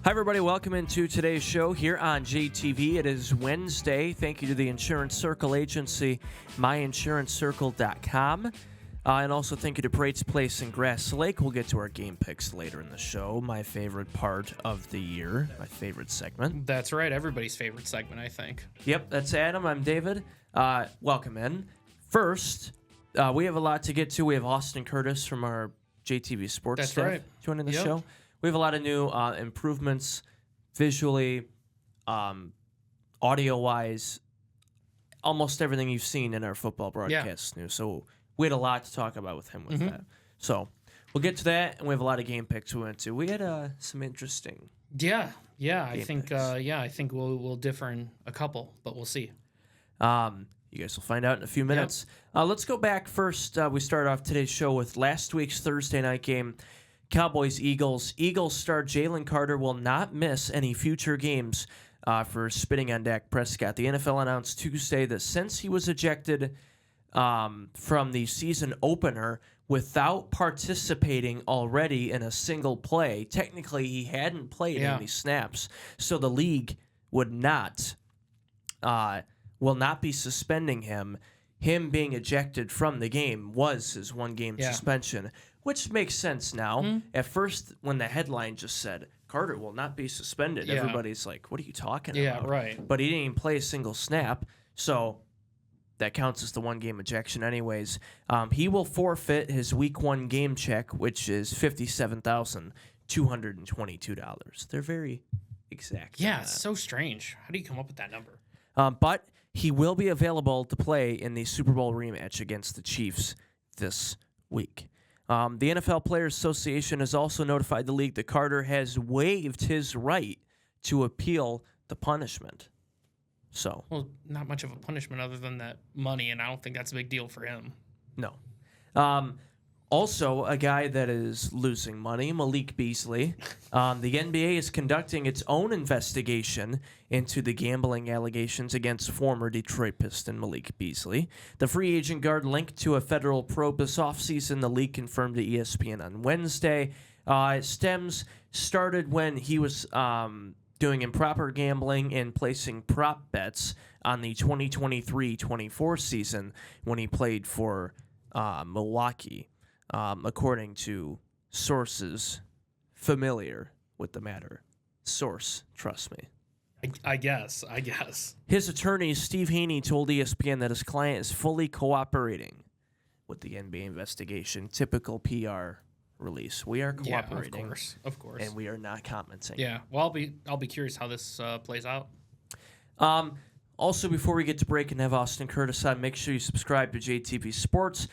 Hi, everybody. Welcome into today's show here on JTV. It is Wednesday. Thank you to the Insurance Circle agency, myinsuranccircle.com. And also thank you to Brait's Place in Grass Lake. We'll get to our game picks later in the show. My favorite part of the year, my favorite segment. That's right. Everybody's favorite segment, I think. Yep, that's Adam. I'm David. Welcome in. First, we have a lot to get to. We have Austyn Curtis from our JTV Sports That's staff right. joining the show. We have a lot of new improvements visually, audio-wise, almost everything you've seen in our football broadcast news. So we had a lot to talk about with him with that. So we'll get to that, and we have a lot of game picks we went to. We had some interesting I think picks. I think we'll differ in a couple, but we'll see. You guys will find out in a few minutes. Let's go back first. We started off today's show with last week's Thursday night game. Cowboys-Eagles. Eagles star Jalen Carter will not miss any future games for spitting on Dak Prescott. The NFL announced Tuesday that since he was ejected from the season opener without participating already in a single play, technically he hadn't played any snaps, so the league will not be suspending him. Him being ejected from the game was his one-game suspension, which makes sense now. At first, when the headline just said, Carter will not be suspended, everybody's like, what are you talking about? Yeah, right. But he didn't even play a single snap, so that counts as the one-game ejection anyways. He will forfeit his Week 1 game check, which is $57,222. They're very exact. Yeah, it's so strange. How do you come up with that number? But he will be available to play in the Super Bowl rematch against the Chiefs this week. The NFL Players Association has also notified the league that Carter has waived his right to appeal the punishment. So, Well, not much of a punishment other than that money, and I don't think that's a big deal for him. no. Also, a guy that is losing money, Malik Beasley. The NBA is conducting its own investigation into the gambling allegations against former Detroit Piston Malik Beasley. The free agent guard linked to a federal probe this offseason, the league confirmed to ESPN on Wednesday. Stems started when he was doing improper gambling and placing prop bets on the 2023-24 season when he played for Milwaukee. According to sources familiar with the matter. Source, trust me. I guess. His attorney, Steve Haney, told ESPN that his client is fully cooperating with the NBA investigation. Typical PR release. We are cooperating. Yeah, of course. And we are not commenting. Yeah, well, I'll be curious how this plays out. Also, before we get to break and have Austyn Curtis on, make sure you subscribe to JTV Sports.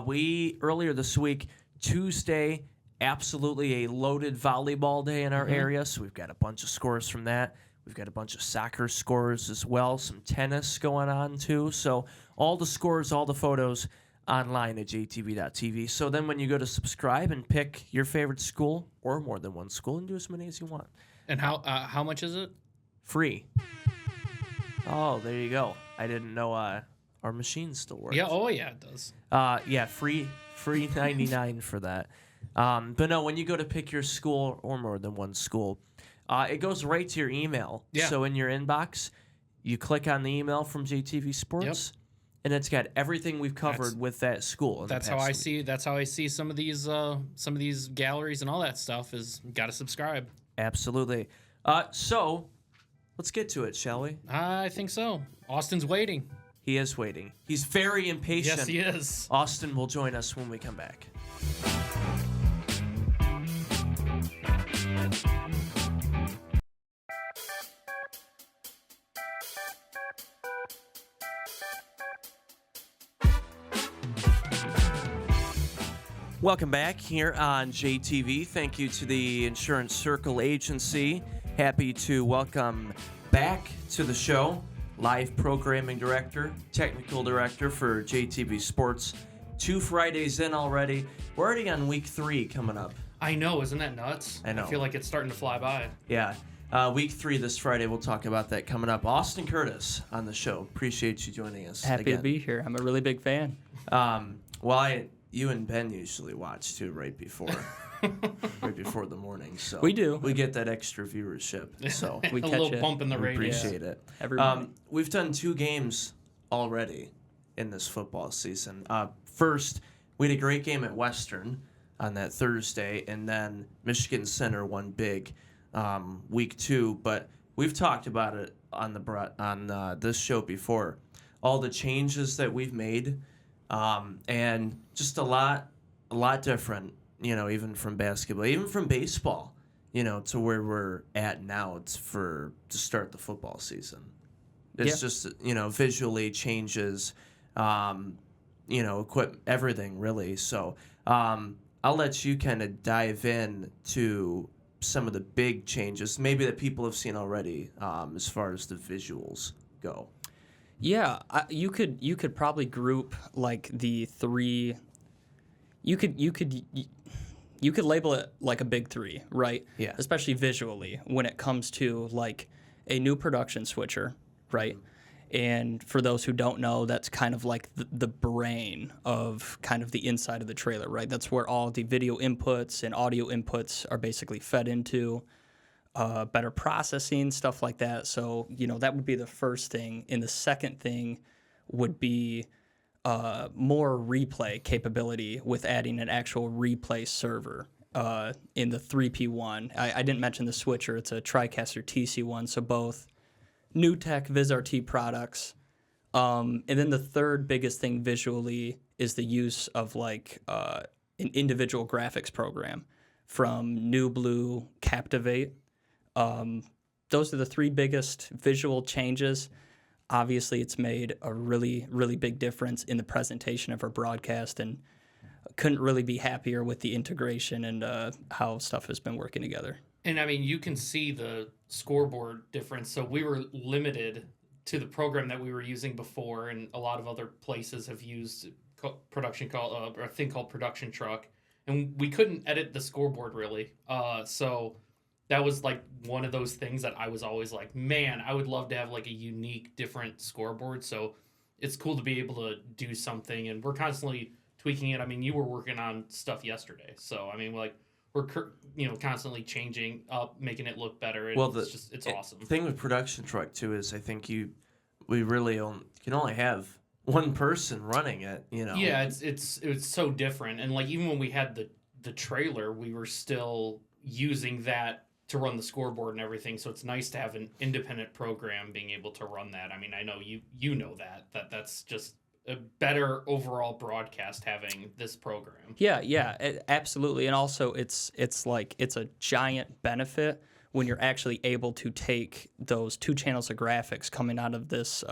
We, earlier this week, Tuesday, absolutely a loaded volleyball day in our area, so we've got a bunch of scores from that. We've got a bunch of soccer scores as well, some tennis going on too. So all the scores, all the photos online at jtv.tv. So then when you go to subscribe and pick your favorite school or more than one school and do as many as you want. And how much is it? Free. Oh, there you go. I didn't know our machine still works. Yeah, it does. Free 99 for that. But no, when you go to pick your school or more than one school, it goes right to your email. Yeah. So in your inbox, you click on the email from JTV Sports, and it's got everything we've covered with that school. That's how I see. That's how I see some of these galleries and all that stuff. Is got to subscribe. Absolutely. So let's get to it, shall we? I think so. Austyn's waiting. He is waiting. He's very impatient. Yes, he is. Austyn will join us when we come back. Welcome back here on JTV. Thank you to the Insurance Circle agency. Happy to welcome back to the show live programming director, technical director for JTV Sports. 2 Fridays in already. We're already on week 3 coming up. I know, isn't that nuts? I know. I feel like it's starting to fly by. Yeah. Week 3 this Friday. We'll talk about that coming up. Austyn Curtis on the show. Appreciate you joining us. Happy again. to be here. I'm a really big fan. You and Ben usually watch too right before the morning. So We do. We get that extra viewership. So We a catch little it. bump in the we radio. appreciate it. Every morning. We've done 2 games already in this football season. First, we had a great game at Western on that Thursday, and then Michigan Center won big week 2. But we've talked about it on this show before. All the changes that we've made, and just a lot different. Even from basketball, even from baseball. To where we're at now. It's to start the football season. It's just visually changes. Equip everything really. So I'll let you kind of dive in to some of the big changes, maybe that people have seen already, as far as the visuals go. Yeah, you could probably group like the 3. You could label it like a big 3, right? Yeah. Especially visually when it comes to like a new production switcher, right? And for those who don't know, that's kind of like the brain of kind of the inside of the trailer, right? That's where all the video inputs and audio inputs are basically fed into, better processing, stuff like that. So, that would be the first thing. And the second thing would be more replay capability with adding an actual replay server in the 3P1. I didn't mention the switcher. It's a TriCaster TC1, so both new tech VizRT products. And then the third biggest thing visually is the use of like an individual graphics program from New Blue, Captivate. Those are the 3 biggest visual changes. Obviously, it's made a really, really big difference in the presentation of our broadcast, and couldn't really be happier with the integration and how stuff has been working together. And I mean, you can see the scoreboard difference. So we were limited to the program that we were using before, and a lot of other places have used a thing called Production Truck, and we couldn't edit the scoreboard really. So that was like one of those things that I was always like, man, I would love to have like a unique, different scoreboard. So it's cool to be able to do something, and we're constantly tweaking it. I mean, you were working on stuff yesterday, so I mean, like we're constantly changing up, making it look better. And it's awesome. The thing with Production Truck too is I think we really can only have one person running it. Yeah, it's so different, and like even when we had the trailer, we were still using that to run the scoreboard and everything. So it's nice to have an independent program being able to run that. I mean, I know you know that's just a better overall broadcast having this program. Yeah, absolutely. And also it's a giant benefit when you're actually able to take those 2 channels of graphics coming out of this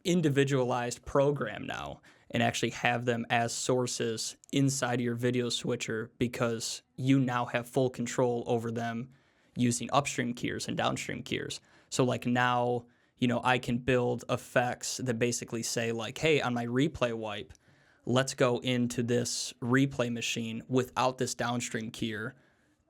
individualized program now and actually have them as sources inside of your video switcher, because you now have full control over them using upstream keys and downstream keys. So like now, I can build effects that basically say like, hey, on my replay wipe, let's go into this replay machine without this downstream keyer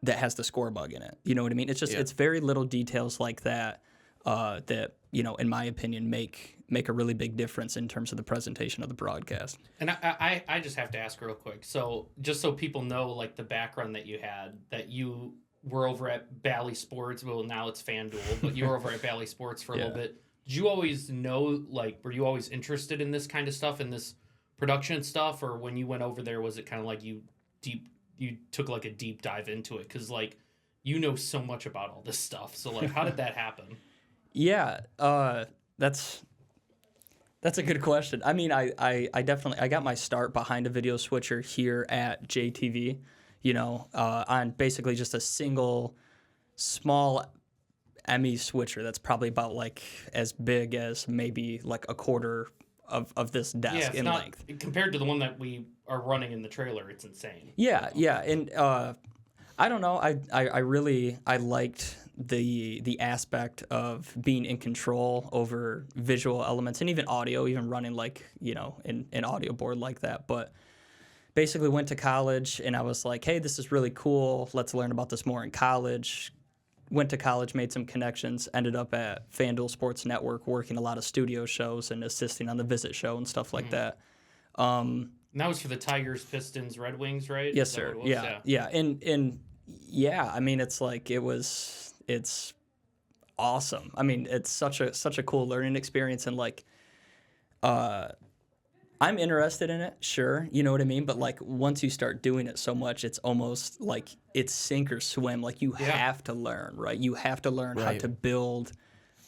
that has the score bug in it. You know what I mean? It's just It's very little details like that that in my opinion make a really big difference in terms of the presentation of the broadcast. And I just have to ask real quick, so just so people know like the background that you had, that you were over at Bally Sports. Well, now it's FanDuel, but you were over at Bally Sports for a little bit. Did you always know, like, were you always interested in this kind of stuff, in this production stuff, or when you went over there, was it kind of like you took like a deep dive into it? Because like so much about all this stuff. So like, how did that happen? Yeah, that's a good question. I mean, I definitely got my start behind a video switcher here at JTV, on basically just a single small ME switcher that's probably about like as big as maybe like a quarter of this desk in length. Compared to the one that we are running in the trailer, it's insane. Yeah, and I don't know. I really liked the aspect of being in control over visual elements and even audio, even running like an audio board like that. But basically went to college and I was like, hey, this is really cool. Let's learn about this more in college. went to college, made some connections, ended up at FanDuel Sports Network working a lot of studio shows and assisting on the Visit show and stuff like that. And that was for the Tigers, Pistons, Red Wings, right? Yes, Is that sir. what it was? Yeah. And yeah, I mean, it's awesome. I mean, it's such a cool learning experience, and like, I'm interested in it, sure, you know what I mean? But like once you start doing it so much, it's almost like it's sink or swim. Like you have to learn, right? You have to learn how to build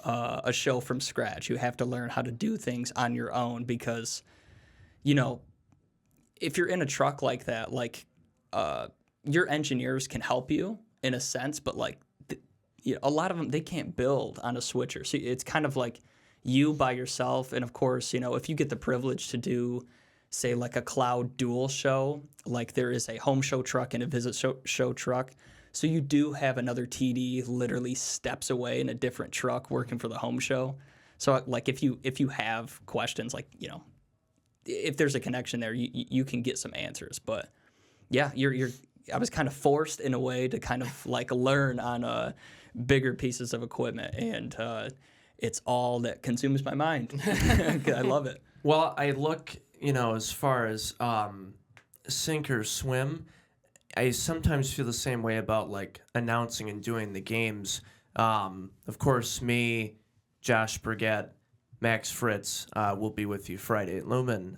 a show from scratch. You have to learn how to do things on your own because, you know, if you're in a truck like that, like your engineers can help you in a sense, but like a lot of them, they can't build on a switcher. So it's kind of like you by yourself. And of course, you know, if you get the privilege to do, say, like a cloud dual show, like there is a home show truck and a visit show truck. So you do have another TD literally steps away in a different truck working for the home show. So like if you have questions, like, you know, if there's a connection there, you can get some answers. But yeah, I was kind of forced in a way to kind of like learn on bigger pieces of equipment, and it's all that consumes my mind. I love it. Well, I look, you know, as far as sink or swim, I sometimes feel the same way about like announcing and doing the games. Of course, me, Josh Brigette, Max Fritz will be with you Friday at Lumen.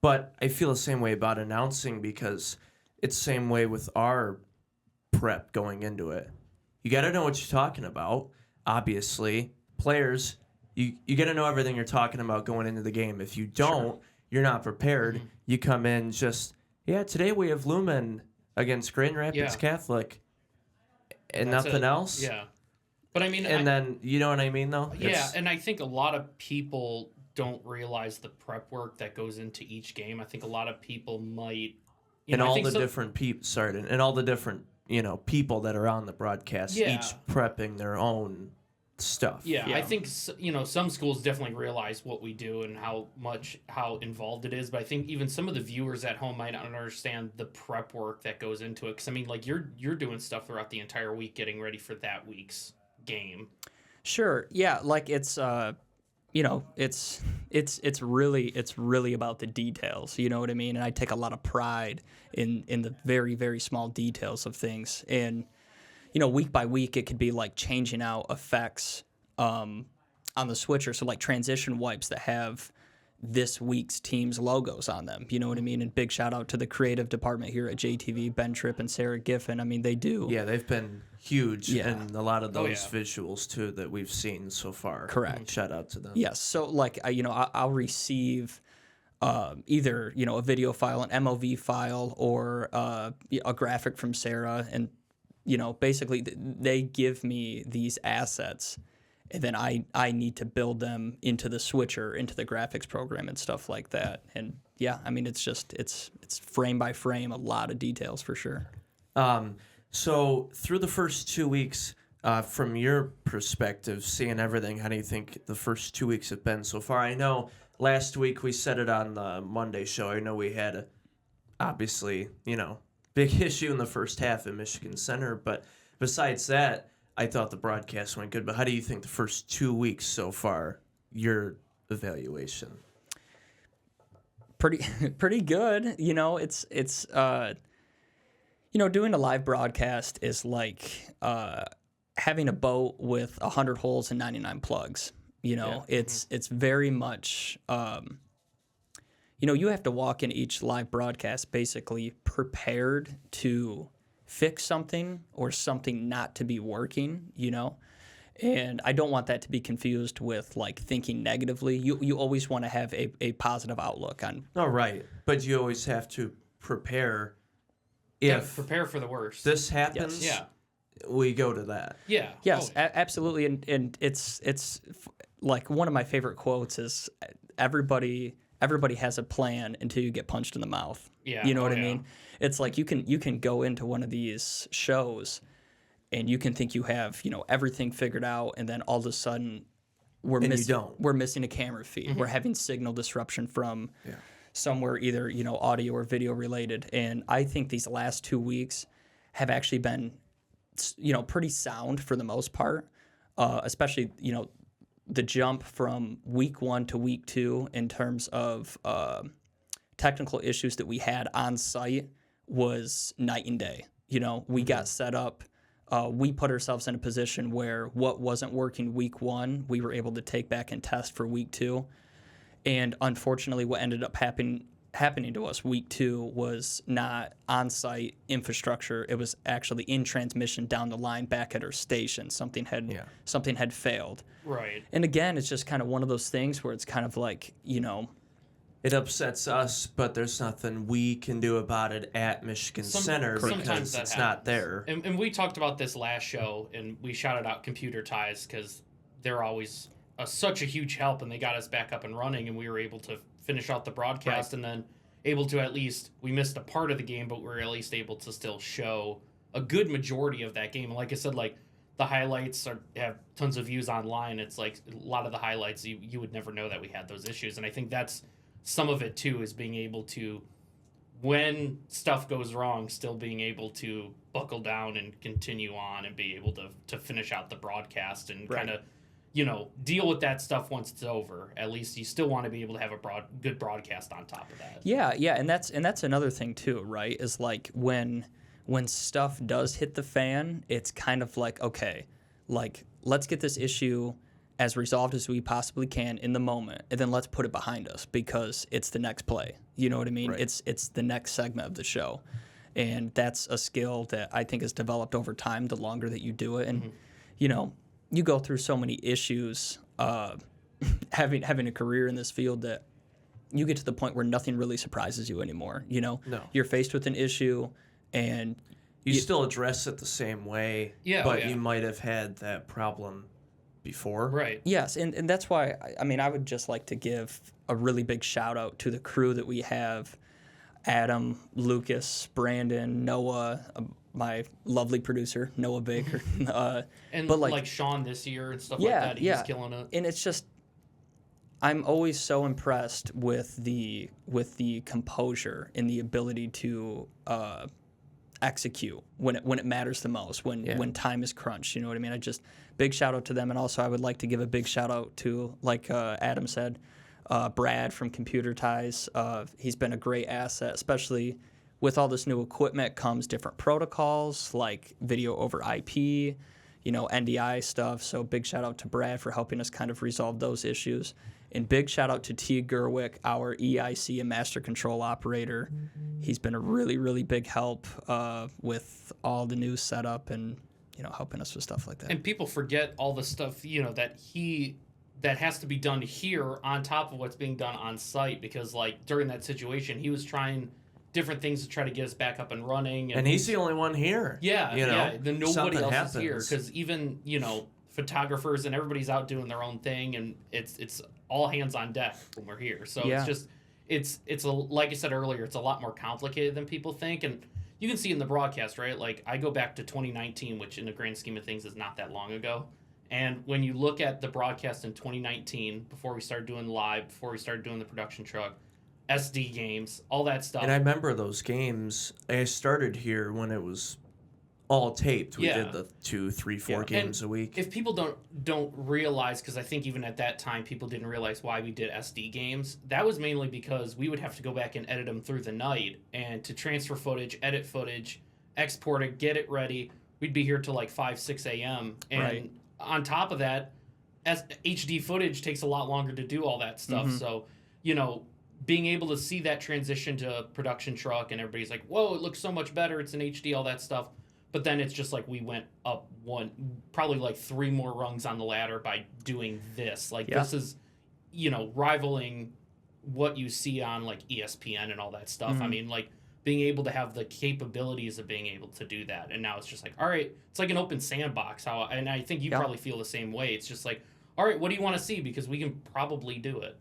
But I feel the same way about announcing because it's the same way with our prep going into it. You got to know what you're talking about, obviously. Players, you got to know everything you're talking about going into the game. If you don't, you're not prepared. Mm-hmm. You come in just, today we have Lumen against Grand Rapids Catholic and that's nothing else. Yeah. But I mean, then you know what I mean, though. Yeah, and I think a lot of people don't realize the prep work that goes into each game. I think a lot of people might, and all the different people. And all the different people that are on the broadcast, each prepping their own stuff. Yeah, I think some schools definitely realize what we do and how involved it is. But I think even some of the viewers at home might not understand the prep work that goes into it. Because I mean, like you're doing stuff throughout the entire week, getting ready for that week's game. Sure. Yeah. Like it's really about the details. You know what I mean? And I take a lot of pride in the very, very small details of things. And week by week, it could be like changing out effects on the switcher. So like transition wipes that have this week's team's logos on them. You know what I mean? And big shout out to the creative department here at JTV, Ben Tripp and Sarah Giffen. I mean, they do. Yeah, they've been huge in a lot of those visuals too that we've seen so far. Correct. Shout out to them. Yes. So like, I'll receive either, a video file, an MOV file, or a graphic from Sarah. And, basically they give me these assets. And then I need to build them into the switcher, into the graphics program and stuff like that. And yeah, I mean, it's frame by frame, a lot of details for sure. So through the first 2 weeks, from your perspective, seeing everything, how do you think the first 2 weeks have been so far? I know last week we said it on the Monday show. I know we had obviously, big issue in the first half at Michigan Center, but besides that, I thought the broadcast went good, but how do you think the first 2 weeks so far, your evaluation? Pretty good. It's doing a live broadcast is like having a boat with 100 holes and 99 plugs. It's very much you have to walk in each live broadcast basically prepared to fix something or something not to be working, and I don't want that to be confused with like thinking negatively. You always want to have a positive outlook on. Oh, right. But you always have to prepare. Prepare for the worst. This happens, we go to that. Yeah. Yes, absolutely. And it's like one of my favorite quotes is everybody has a plan until you get punched in the mouth. Yeah. You know what I mean? It's like you can go into one of these shows and you can think you have, everything figured out, and then all of a sudden we're missing a camera feed. Mm-hmm. We're having signal disruption from somewhere, either, audio or video related. And I think these last 2 weeks have actually been pretty sound for the most part, especially, the jump from week 1 to week 2 in terms of technical issues that we had on site was night and day. We got set up. We put ourselves in a position where what wasn't working week 1, we were able to take back and test for week 2. And unfortunately, what ended up happening to us week 2 was not on-site infrastructure. It was actually in transmission down the line back at our station. Something had failed. Right. And again, it's just kind of one of those things where it's kind of like, It upsets us, but there's nothing we can do about it at Michigan Center because it's not there. And we talked about this last show, and we shouted out Computer Ties because they're always such a huge help, and they got us back up and running, and we were able to finish out the broadcast, and then able to at least, we missed a part of the game, but we were at least able to still show a good majority of that game. And like I said, like the highlights have tons of views online. It's like a lot of the highlights, you would never know that we had those issues. And I think that's some of it too, is being able to, when stuff goes wrong, still being able to buckle down and continue on and be able to finish out the broadcast and kind of, deal with that stuff once it's over. At least you still want to be able to have a good broadcast on top of that. Yeah, and that's another thing too, right? Is like when stuff does hit the fan, it's kind of like, okay, like let's get this issue as resolved as we possibly can in the moment, and then let's put it behind us because it's the next play. You know what I mean? Right. It's the next segment of the show, and that's a skill that I think is developed over time. The longer that you do it, and you go through so many issues, having a career in this field that you get to the point where nothing really surprises you anymore. No. You're faced with an issue, and you still address it the same way, but you might have had that problem before. Right. Yes, and that's why, I would just like to give a really big shout out to the crew that we have. Adam, Lucas, Brandon, Noah, my lovely producer, Noah Baker. And but like Sean this year and stuff like that, he's killing it. And it's just, I'm always so impressed with the composure and the ability to execute when it matters the most, when time is crunched. You know what I mean? Big shout out to them. And also I would like to give a big shout out to, like Adam said, Brad from Computer Ties. He's been a great asset, especially with all this new equipment comes different protocols like video over IP, NDI stuff. So big shout out to Brad for helping us kind of resolve those issues. And big shout out to T. Gerwick, our EIC and master control operator. He's been a really, really big help with all the new setup and, helping us with stuff like that. And people forget all the stuff, that has to be done here on top of what's being done on site, because like during that situation, he was trying different things to try to get us back up and running. And he's the only one here. Yeah. Then nobody else happens. is here because even, photographers and everybody's out doing their own thing, and it's all hands on deck when we're here. So it's just, it's like I said earlier, it's a lot more complicated than people think. And you can see in the broadcast, right? Like I go back to 2019, which in the grand scheme of things is not that long ago. And when you look at the broadcast in 2019, before we started doing live, before we started doing the production truck, SD games, all that stuff. And I remember those games. I started here when it was all taped. We did the 2, 3, 4 games a week. If people don't realize, because I think even at that time people didn't realize why we did SD games, that was mainly because we would have to go back and edit them through the night, and to transfer footage, edit footage, export it, get it ready. We'd be here till like 5, 6 a.m. And on top of that, as HD footage takes a lot longer to do all that stuff. Mm-hmm. So, being able to see that transition to production truck, and everybody's like, whoa, it looks so much better, it's in HD, all that stuff. But then it's just like we went up probably like 3 more rungs on the ladder by doing this. Like this is, rivaling what you see on like ESPN and all that stuff. Mm-hmm. I mean, like being able to have the capabilities of being able to do that. And now it's just like, all right, it's like an open sandbox. And I think you probably feel the same way. It's just like, all right, what do you want to see? Because we can probably do it,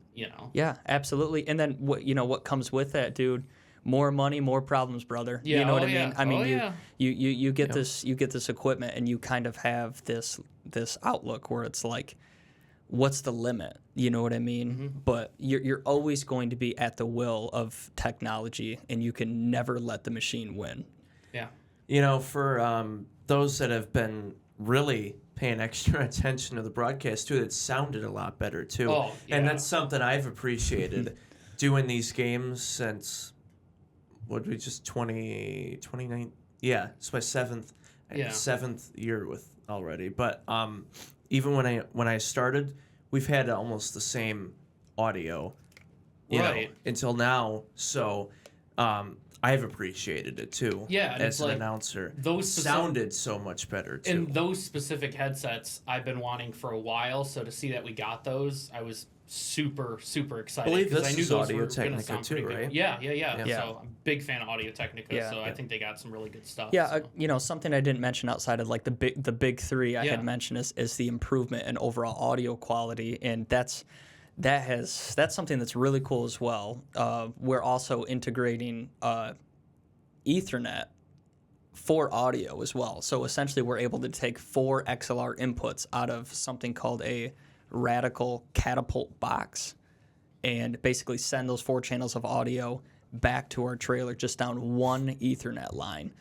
Yeah, absolutely. And then what comes with that, dude? More money, more problems, brother. Yeah, you know what I mean? yeah. I mean, Oh, you get this equipment, and you kind of have this outlook where it's like, what's the limit? You know what I mean? Mm-hmm. But you're always going to be at the will of technology, and you can never let the machine win. Yeah. For those that have been really paying extra attention to the broadcast too, it sounded a lot better too. Oh, And yeah. that's something I've appreciated doing these games since, what did we just, 29? Yeah, it's my seventh year with already. But even when I started, we've had almost the same audio, you know, until now. So I've appreciated it too. Yeah, and as it's an like announcer, those sounded so much better too. And those specific headsets I've been wanting for a while. So to see that we got those, I was super excited. I believe this I knew is those Audio were gonna Technica sound too, pretty good. right? Yeah. Yeah. So I'm a big fan of Audio Technica. Yeah. So I think they got some really good stuff. Yeah, so. you know, something I didn't mention outside of like the big three I Yeah. had mentioned is the improvement in overall audio quality, and that's something that's really cool as well. We're also integrating Ethernet for audio as well. So essentially, we're able to take 4 XLR inputs out of something called a radical catapult box, and basically send those 4 channels of audio back to our trailer just down one Ethernet line.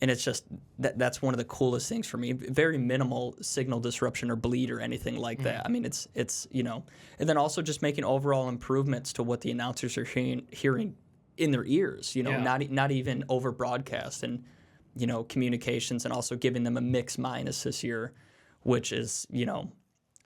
And it's just that's one of the coolest things for me. Very minimal signal disruption or bleed or anything like that. I mean, it's you know, and then also just making overall improvements to what the announcers are hearing in their ears. You know, Yeah. not even over broadcast, and you know, communications, and also giving them a mix minus this year, which is, you know,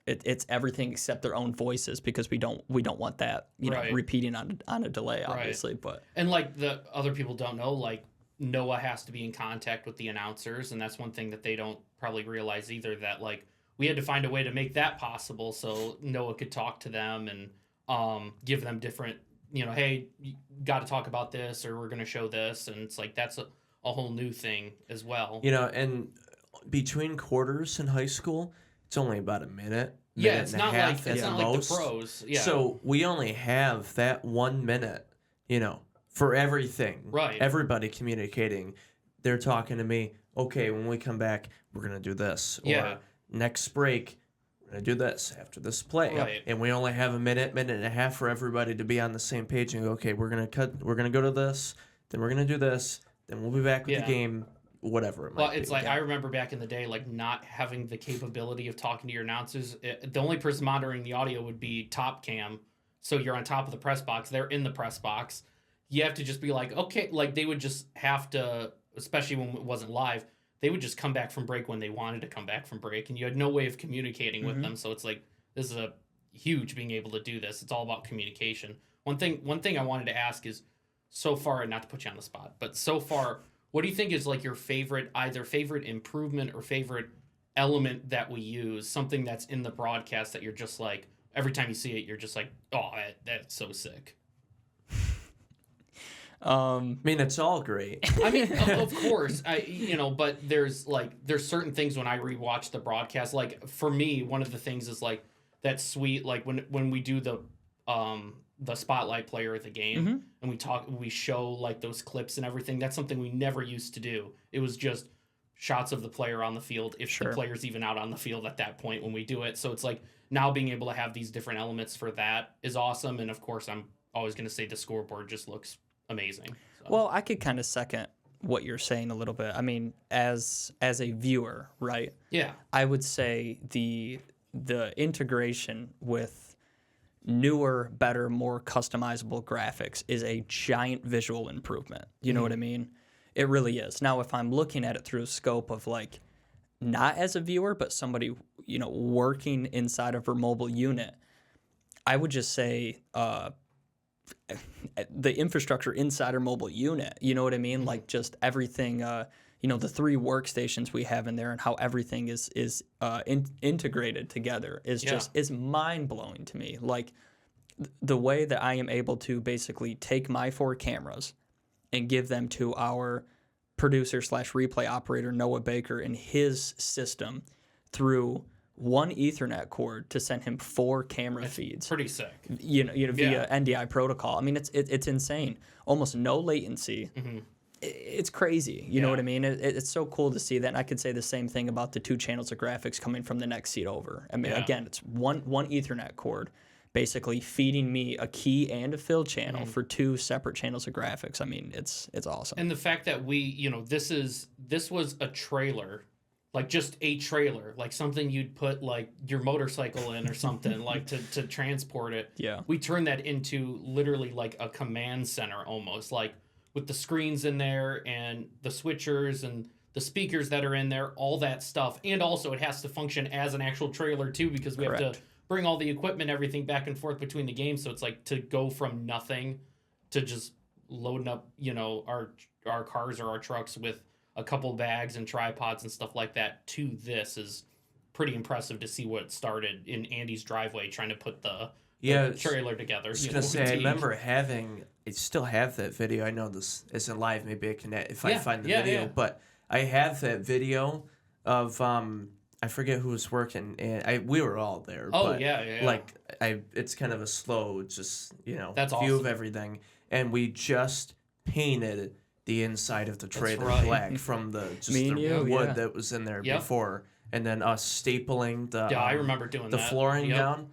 it's everything except their own voices, because we don't want that, you know, repeating on a delay, obviously. But And like the other people don't know, like Noah has to be in contact with the announcers, and that's one thing that they don't probably realize either, that like we had to find a way to make that possible so Noah could talk to them and give them different, you know, hey, you got to talk about this, or we're going to show this, and it's like that's a whole new thing as well. You know, and between quarters in high school, it's only about a minute. Yeah, it's and a not half like at the most. pros. Yeah. So we only have that 1 minute, you know, for everything. Right. Everybody communicating. They're talking to me. Okay, when we come back, we're gonna do this. Yeah. Or next break, we're gonna do this after this play. Right. And we only have a minute and a half for everybody to be on the same page and go, okay, we're gonna go to this, then we're gonna do this, then we'll be back with the game. Whatever it might Well, it's be. like I remember back in the day, like not having the capability of talking to your announcers. The only person monitoring the audio would be Top Cam. So you're on top of the press box. They're in the press box. You have to just be like, okay, like they would just have to, especially when it wasn't live, they would just come back from break when they wanted to come back from break, and you had no way of communicating with them. So it's like, this is a huge being able to do this. It's all about communication. One thing I wanted to ask is, so far, not to put you on the spot, but so far, what do you think is like your either favorite improvement or favorite element that we use? Something that's in the broadcast that you're just like, every time you see it, you're just like, oh, that's so sick. I mean, it's all great. I mean, of course, but there's certain things when I rewatch the broadcast. Like for me, one of the things is like that sweet, like when we do the spotlight player of the game and we show like those clips and everything. That's something we never used to do. It was just shots of the player on the field, if the player's even out on the field at that point when we do it. So it's like now being able to have these different elements for that is awesome. And of course, I'm always going to say the scoreboard just looks amazing. So. Well, I could kind of second what you're saying a little bit. I mean, as a viewer, right? Yeah. I would say the integration with newer, better, more customizable graphics is a giant visual improvement. You know what I mean? It really is. Now, if I'm looking at it through a scope of like, not as a viewer, but somebody, you know, working inside of a mobile unit, I would just say the infrastructure inside our mobile unit, you know what I mean? Like just everything, you know, the 3 workstations we have in there and how everything is integrated together is mind-blowing to me. Like the way that I am able to basically take my 4 cameras and give them to our producer/replay operator, Noah Baker, and his system through one Ethernet cord to send him 4 camera feeds. Pretty sick. You know, via NDI protocol. I mean, it's insane. Almost no latency. It's crazy. You know what I mean? It's so cool to see that. And I could say the same thing about the 2 channels of graphics coming from the next seat over. I mean, again, it's one Ethernet cord basically feeding me a key and a fill channel for 2 separate channels of graphics. I mean, it's awesome. And the fact that we, you know, this was a trailer like just a trailer, like something you'd put like your motorcycle in or something, like to transport it. Yeah. We turned that into literally like a command center almost, like with the screens in there and the switchers and the speakers that are in there, all that stuff. And also it has to function as an actual trailer too, because we have to bring all the equipment, everything back and forth between the games. So it's like to go from nothing to just loading up, you know, our cars or our trucks with a couple bags and tripods and stuff like that to this is pretty impressive to see what started in Andy's driveway trying to put the trailer together. I was going to say, I remember I still have that video. I know this isn't live. Maybe I can, if I find the video, but I have that video of, I forget who was working, and we were all there. Oh, but like, it's kind of a slow, just, you know, That's view awesome. of everything. And we just painted the inside of the trailer black from the wood that was in there before, and then us stapling the I remember doing the that. flooring down,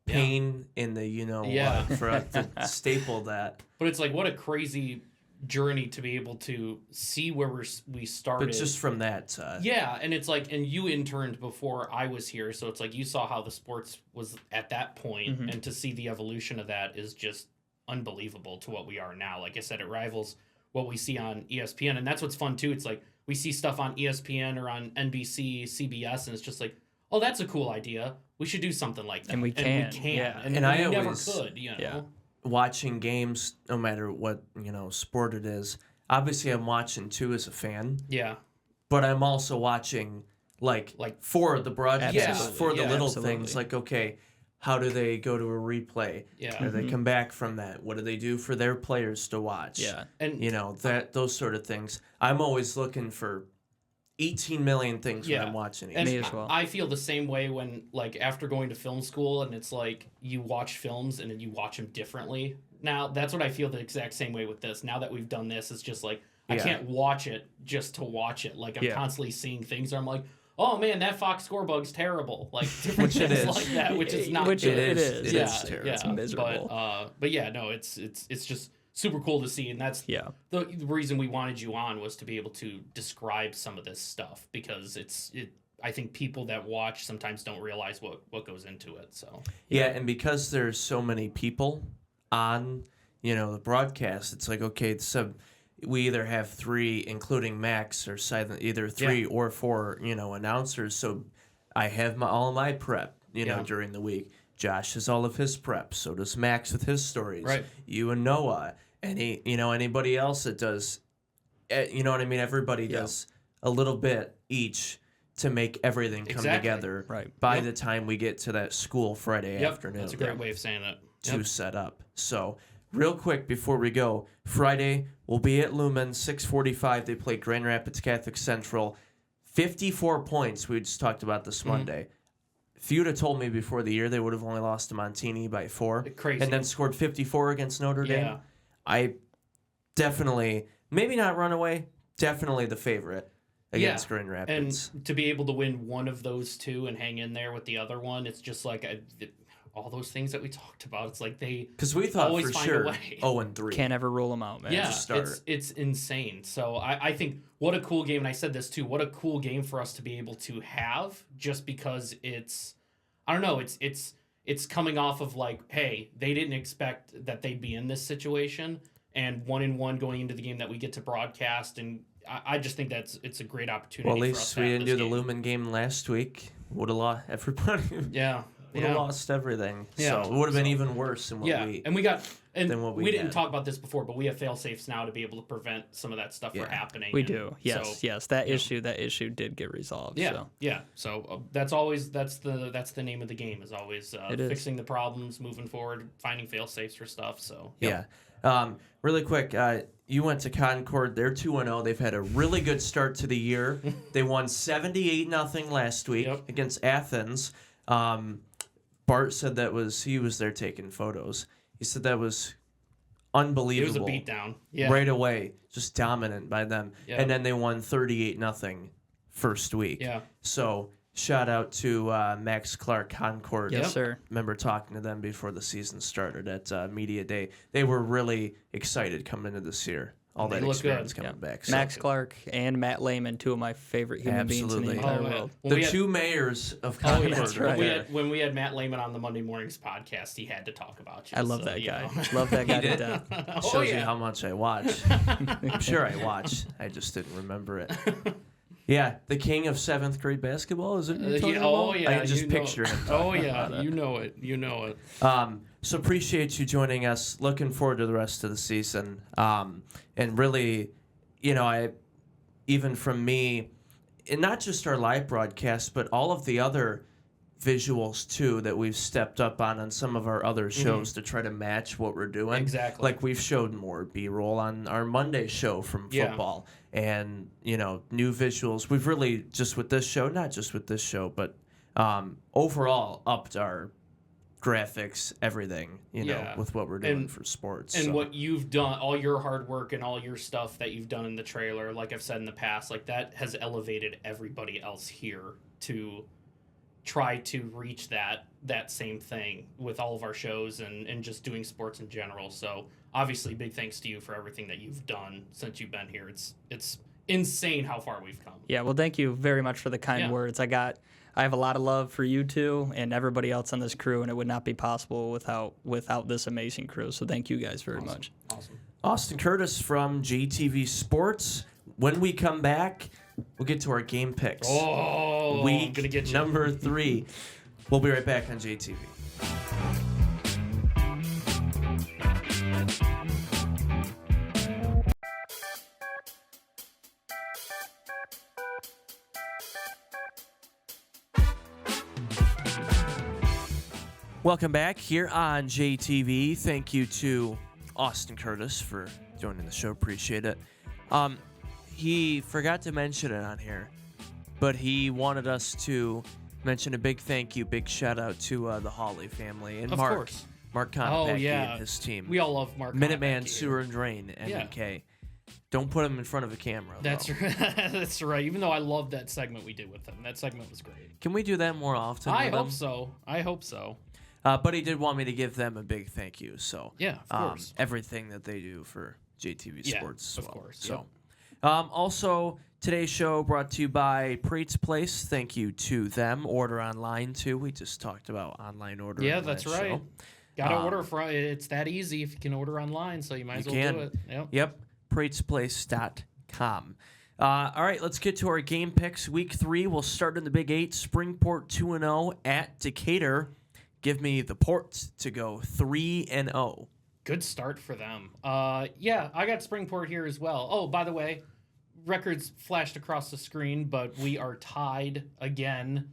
pain in the for to staple that. But it's like what a crazy journey to be able to see where we started. But just from that, and it's like, and you interned before I was here, so it's like you saw how the sports was at that point, and to see the evolution of that is just unbelievable to what we are now. Like I said, it rivals what we see on ESPN, and that's what's fun too. It's like we see stuff on ESPN or on NBC, CBS, and it's just like, oh, that's a cool idea. We should do something like that. And we can. And I we always, never could, you know. Yeah. Watching games, no matter what, sport it is, obviously I'm watching too as a fan. Yeah. But I'm also watching like for the broadcast, for the little things, like, okay, how do they go to a replay? Yeah. How do they come back from that? What do they do for their players to watch? Yeah. And those sort of things. I'm always looking for 18 million things when I'm watching it. And Me as well. I feel the same way when, like, after going to film school, and it's like you watch films and then you watch them differently. Now, that's what I feel the exact same way with this. Now that we've done this, it's just like I can't watch it just to watch it. Like, I'm constantly seeing things where I'm like, oh man, that Fox score bug's terrible. Like different things like that, which is not which good. it is. It is terrible. It's miserable. But yeah, no, it's just super cool to see, and that's the reason we wanted you on, was to be able to describe some of this stuff, because I think people that watch sometimes don't realize what goes into it. So and because there's so many people on the broadcast, it's like, okay, so we either have 3, including Max, or silent, either 3 or 4 announcers. So I have all of my prep during the week. Josh has all of his prep. So does Max with his stories. Right. You and Noah. Anybody else that does, you know what I mean? Everybody does a little bit each to make everything come together by the time we get to that school Friday afternoon. That's a great way of saying it. To set up. So real quick before we go, Friday we'll be at Lumen, 6:45. They play Grand Rapids Catholic Central. 54 points. We just talked about this Monday. If you'd have told me before the year they would have only lost to Montini by 4, Crazy. and then scored 54 against Notre Dame, I definitely, maybe not run away, definitely the favorite against Grand Rapids. And to be able to win one of those 2 and hang in there with the other one, it's just like all those things that we talked about. It's like because we thought always for find sure a way. 0-3. Can't ever rule them out, man. Yeah, it's insane. So I think what a cool game, and I said this too, what a cool game for us to be able to have, just because it's, I don't know, it's coming off of like, hey, they didn't expect that they'd be in this situation, and 1-1 going into the game that we get to broadcast, and I just think it's a great opportunity. Well, at for us least to we have didn't this do the game. Lumen game last week. Would have lost everybody. Would have lost everything. So it would have been even worse than what we. And we got, and than what we didn't had. talk about this before, but we have fail safes now to be able to prevent some of that stuff from happening. We and do. Yes, so, yes. That issue did get resolved. Yeah, So. yeah. So that's the name of the game, is always fixing the problems, moving forward, finding fail safes for stuff. So really quick, you went to Concord. They're 2-0. They've had a really good start to the year. They won 78-0 last week against Athens. Bart said he was there taking photos. He said that was unbelievable. It was a beatdown. Yeah. Right away, just dominant by them. Yeah. And then they won 38-0 first week. Yeah. So shout out to Max Clark, Concord. Yes, sir. Remember talking to them before the season started at Media Day. They were really excited coming into this year. all They that look experience good. coming back. So. Max Clark and Matt Lehman, two of my favorite human beings in the Absolutely. entire Oh, man. world. When The we had- two mayors of Oh, Concord. yeah. That's right. When we had Matt Lehman on the Monday Mornings podcast, he had to talk about you. I love so, that you guy. know. Love that guy to did? death. Shows Oh, you yeah. how much I watch. I'm sure I watched. I just didn't remember it. Yeah, the king of 7th grade basketball, is it? You're talking oh about? yeah, I can just you know picture it. him. Oh talking yeah, about it. you know it. You know it. So appreciate you joining us. Looking forward to the rest of the season. And really, even from me, and not just our live broadcast, but all of the other visuals too that we've stepped up on some of our other shows to try to match what we're doing. Exactly. Like we've showed more B-roll on our Monday show from Yeah. football, and new visuals. We've really just with this show, not just with this show, but overall upped our graphics, everything, Yeah. with what we're doing And- for sports. And so. what you've done, all your hard work and all your stuff that you've done in the trailer, like I've said in the past, like that has elevated everybody else here to try to reach that same thing with all of our shows and just doing sports in general. So obviously big thanks to you for everything that you've done since you've been here. It's insane how far we've come. Yeah, well, thank you very much for the kind Yeah. words. I have a lot of love for you two and everybody else on this crew, and it would not be possible without this amazing crew. So thank you guys very much. Awesome. Austyn Curtis from JTV Sports. When we come back, we'll get to our game picks. Oh, I'm Week gonna get you. number 3. We'll be right back on JTV. Welcome back here on JTV. Thank you to Austyn Curtis for joining the show. Appreciate it. He forgot to mention it on here, but he wanted us to mention a big thank you, big shout out to the Hawley family and Of Mark. course. Mark Oh, Konopacki yeah. and his team. We all love Mark Minuteman Konopacki Sewer here. and Drain, Yeah. MNK. Don't put him in front of a camera. That's though. right. That's right. Even though I loved that segment we did with him, that segment was great. Can we do that more often? I with hope him? so. I hope so. But he did want me to give them a big thank you. So Yeah, of course. everything that they do for JTV Yeah, Sports as of well. course, So, also today's show brought to you by Preet's Place. Thank you to them. Order online too. We just talked about online ordering. Yeah, on that's that right. show. Got to order from. It's that easy if you can order online, so you might as You well can. do it. Yep. Yep. PreetzPlace.com. All right, let's get to our game picks. Week 3, we'll start in the Big 8. Springport 2-0 at Decatur. Give me the Port to go 3-0. Good start for them. Yeah, I got Springport here as well. Oh, by the way, records flashed across the screen, but we are tied again.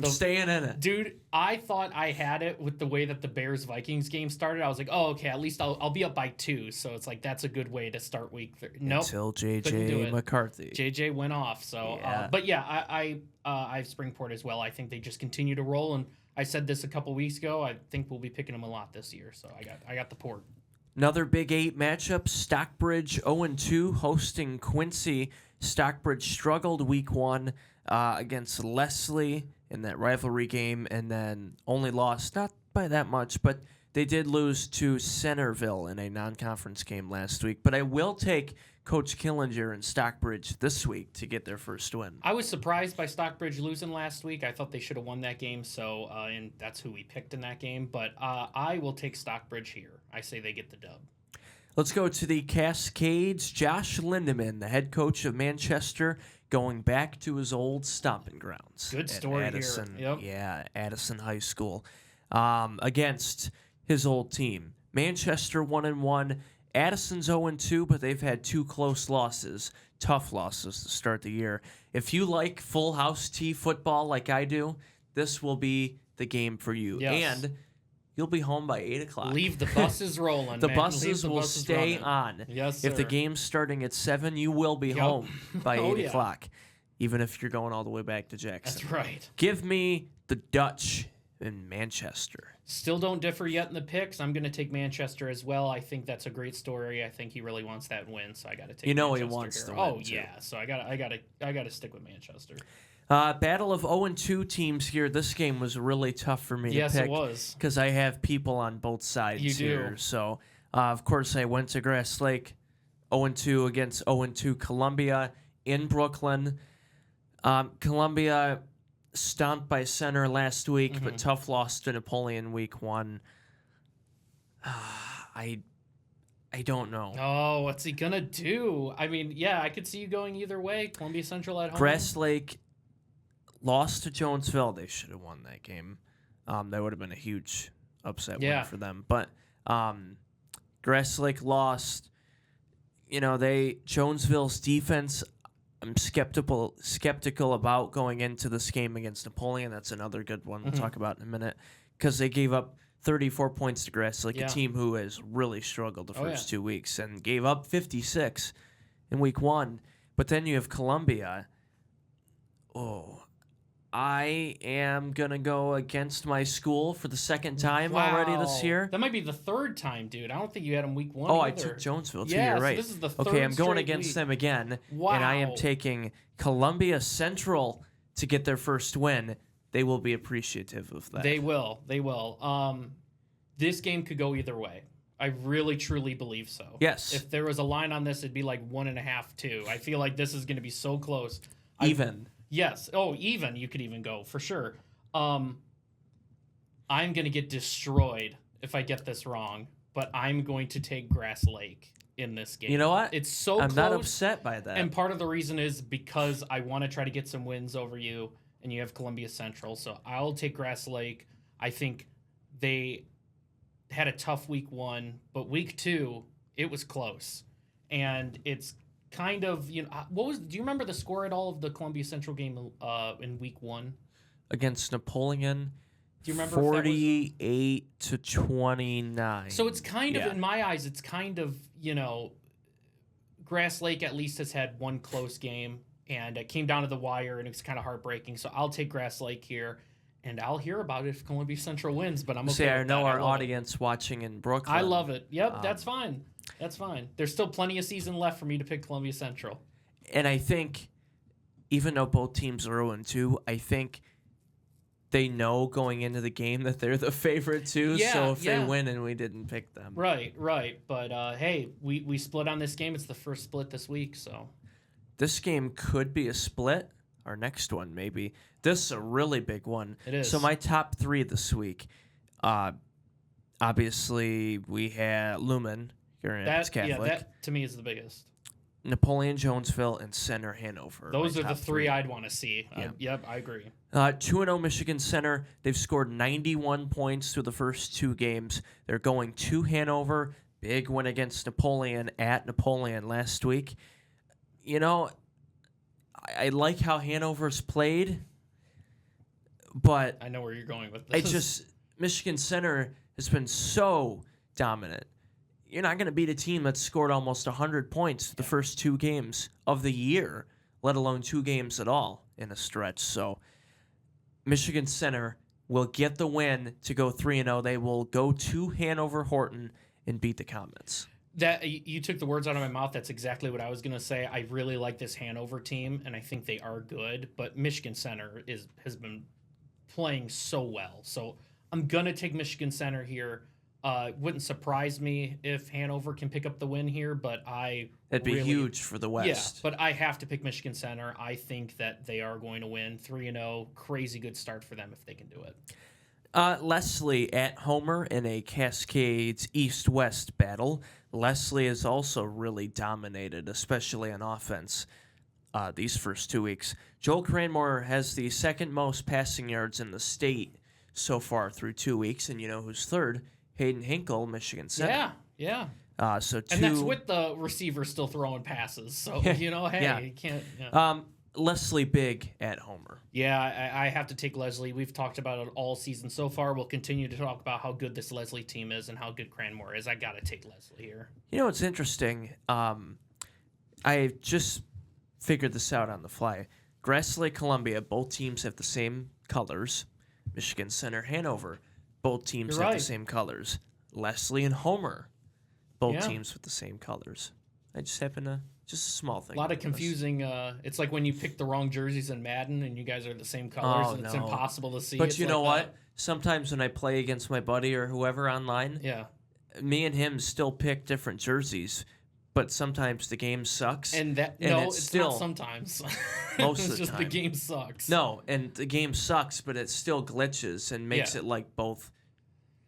Staying in it. Dude, I thought I had it with the way that the Bears-Vikings game started. I was like, oh, okay, at least I'll be up by 2. So it's like, that's a good way to start week 3. Nope. Until Couldn't do J.J. it. McCarthy. JJ went off. So, Yeah. but yeah, I have Springport as well. I think they just continue to roll. And I said this a couple weeks ago. I think we'll be picking them a lot this year. So I got the Port. Another Big 8 matchup, Stockbridge 0-2 hosting Quincy. Stockbridge struggled week 1 against Leslie in that rivalry game and then only lost, not by that much, but they did lose to Centerville in a non-conference game last week. But I will take Coach Killinger and Stockbridge this week to get their first win. I was surprised by Stockbridge losing last week. I thought they should have won that game. So, and that's who we picked in that game. But I will take Stockbridge here. I say they get the dub. Let's go to the Cascades. Josh Lindemann, the head coach of Manchester, going back to his old stomping grounds. Good at story here. Addison. Yep. Yeah, Addison High School. Against his old team. Manchester 1-1. Addison's 0-2, but they've had 2 close losses. Tough losses to start the year. If you like full house T football like I do, this will be the game for you. Yes. And you'll be home by 8 o'clock. Leave the buses rolling. The man. buses Leave the will buses stay running. on. Yes, If the sir. game's starting at 7, you will be home by 8 Oh, yeah. o'clock, even if you're going all the way back to Jackson. That's right. Give me the Dutch in Manchester. Still don't differ yet in the picks. I'm going to take Manchester as well. I think that's a great story. I think he really wants that win, so I got to take. You know he Manchester wants here. to win, Oh too. yeah, so I got to stick with Manchester. Battle of 0-2 teams here. This game was really tough for me Yes, to pick. it was. Because I have people on both sides You do. here. So, of course, I went to Grass Lake 0-2 against 0-2 Columbia in Brooklyn. Columbia stomped by Center last week, but tough loss to Napoleon week 1. I don't know. Oh, what's he gonna do? I mean, yeah, I could see you going either way. Columbia Central at home. Grass Lake lost to Jonesville. They should have won that game. That would have been a huge upset win for them. But Grass Lake lost. Jonesville's defense, I'm skeptical about going into this game against Napoleon. That's another good one we'll talk about in a minute, because they gave up 34 points to Grass Lake, a team who has really struggled the first 2 weeks, and gave up 56 in week 1. But then you have Columbia. I am going to go against my school for the second time already this year. That might be the third time, dude. I don't think you had them week 1 Oh, either. I took Jonesville, too. Yeah, You're right. So this is the third okay, I'm going straight against week. them again, Wow. and I am taking Columbia Central to get their first win. They will be appreciative of that. They will. This game could go either way. I really, truly believe so. Yes. If there was a line on this, it'd be like 1.5, 2. I feel like this is going to be so close. Even. Yes. Oh, even. You could even go, for sure. I'm going to get destroyed if I get this wrong, but I'm going to take Grass Lake in this game. You know what? It's so I'm close. not upset by that. And part of the reason is because I want to try to get some wins over you, and you have Columbia Central. So I'll take Grass Lake. I think they had a tough week 1, but week 2, it was close. And it's kind of, do you remember the score at all of the Columbia Central game in week 1? Against Napoleon, Do you remember 48 to 29. So it's kind of, in my eyes, it's kind of, Grass Lake at least has had one close game, and it came down to the wire, and it's kind of heartbreaking. So I'll take Grass Lake here, and I'll hear about it if Columbia Central wins, but I'm okay I with know that. our audience watching in Brooklyn. I love it. Yep, that's fine. That's fine. There's still plenty of season left for me to pick Columbia Central. And I think, even though both teams are 0-2, I think they know going into the game that they're the favorite too. So if they win and we didn't pick them. Right. But hey, we split on this game. It's the first split this week, so. This game could be a split. Our next one, maybe. This is a really big one. It is. So my top 3 this week, obviously we had Lumen, Grand Rapids Catholic. Yeah, that to me is the biggest. Napoleon Jonesville and Center Hanover. Those are the 3 I'd want to see. Yeah. Yep, I agree. 2-0 Michigan Center. They've scored 91 points through the first 2 games. They're going to Hanover. Big win against Napoleon at Napoleon last week. I like how Hanover's played, but I know where you're going with this. Michigan Center has been so dominant. You're not going to beat a team that's scored almost 100 points the first 2 games of the year, let alone 2 games at all in a stretch. So Michigan Center will get the win to go 3-0. They will go to Hanover Horton and beat the Comets. That you took the words out of my mouth. That's exactly what I was going to say. I really like this Hanover team, and I think they are good. But Michigan Center has been playing so well. So I'm going to take Michigan Center here. Wouldn't surprise me if Hanover can pick up the win here, but that'd be huge for the West. Yeah, but I have to pick Michigan Center. I think that they are going to win 3-0. Crazy good start for them if they can do it. Leslie at Homer in a Cascades East-West battle. Leslie has also really dominated, especially on offense, these first 2 weeks. Joel Cranmore has the second most passing yards in the state so far through 2 weeks, and you know who's third? Hayden Hinkle, Michigan Center. Yeah. And that's with the receiver still throwing passes. So, hey, you can't. Yeah. Leslie big at Homer. Yeah, I have to take Leslie. We've talked about it all season so far. We'll continue to talk about how good this Leslie team is and how good Cranmore is. I got to take Leslie here. You know what's interesting? I just figured this out on the fly. Grass Lake, Columbia, both teams have the same colors. Michigan Center, Hanover, both teams have the same colors. Leslie and Homer, both teams with the same colors. I just happen to... Just a small thing. A lot of confusing. It's like when you pick the wrong jerseys in Madden and you guys are the same colors and it's impossible to see. But you know what? Sometimes when I play against my buddy or whoever online, me and him still pick different jerseys but sometimes the game sucks. And it's still not sometimes. most it's of the just time. the game sucks. No, and the game sucks, but it still glitches and makes Yeah. it like both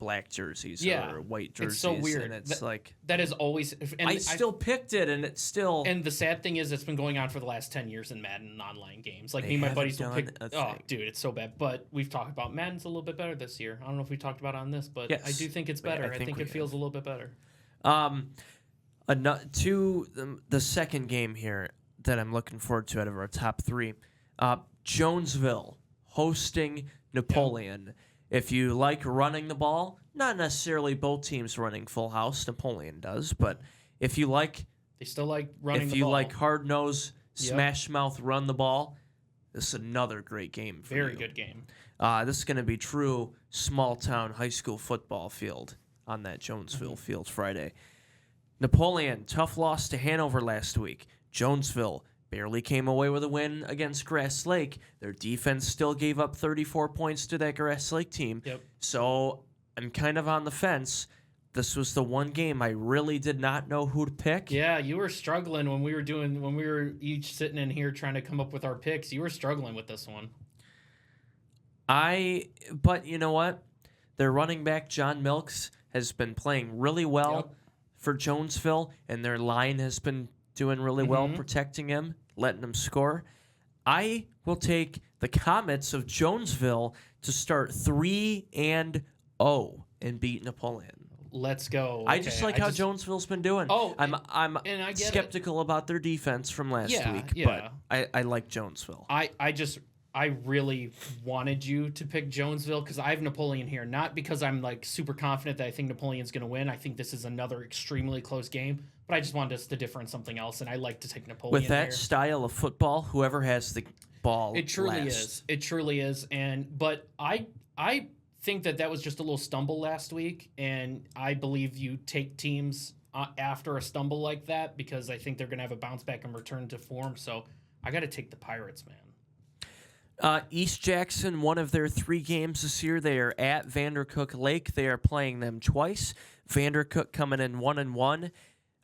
black jerseys Yeah. or white jerseys. It's so weird. And it's like That is always. And I still picked it, and it's still. And the sad thing is, it's been going on for the last 10 years in Madden and online games. Like, They me and my haven't buddies will pick. done a Oh, thing. dude, it's so bad. But we've talked about Madden's a little bit better this year. I don't know if we talked about it on this, but I Yes. do think it's Yeah, better. I I think think we it feels a little bit better. The second game here that I'm looking forward to out of our top three, Jonesville hosting Napoleon. If you like running the ball, not necessarily both teams running full house. Napoleon does, but if you like, They still like running if the you ball. like hard nose, Yep. smash mouth, run the ball, this is another great game for Very you. good game. This is going to be true small town high school football field on that Jonesville field Friday. Napoleon, tough loss to Hanover last week. Jonesville barely came away with a win against Grass Lake. Their defense still gave up 34 points to that Grass Lake team. Yep. So I'm kind of on the fence. This was the one game I really did not know who to pick. Yeah, you were struggling when we were each sitting in here trying to come up with our picks. You were struggling with this one. But you know what? Their running back, John Milks, has been playing really well Yep. for Jonesville, and their line has been doing really well, Mm-hmm. protecting him, letting him score. I will take the Comets of Jonesville to start 3-0 and beat Napoleon. Let's go. I just like how Jonesville's been doing. Oh, I'm and I get skeptical about their defense from last Yeah, week, yeah. but I like Jonesville. I really wanted you to pick Jonesville because I have Napoleon here. Not because I'm like super confident that I think Napoleon's going to win. I think this is another extremely close game. But I just wanted us to differ in something else, and I like to take Napoleon With that here. style of football, whoever has the ball, It truly last. is. It truly is. But I think that was just a little stumble last week, and I believe you take teams after a stumble like that because I think they're going to have a bounce back and return to form. So I got to take the Pirates, man. East Jackson, one of their 3 games this year, they are at Vandercook Lake. They are playing them twice. Vandercook coming in 1-1.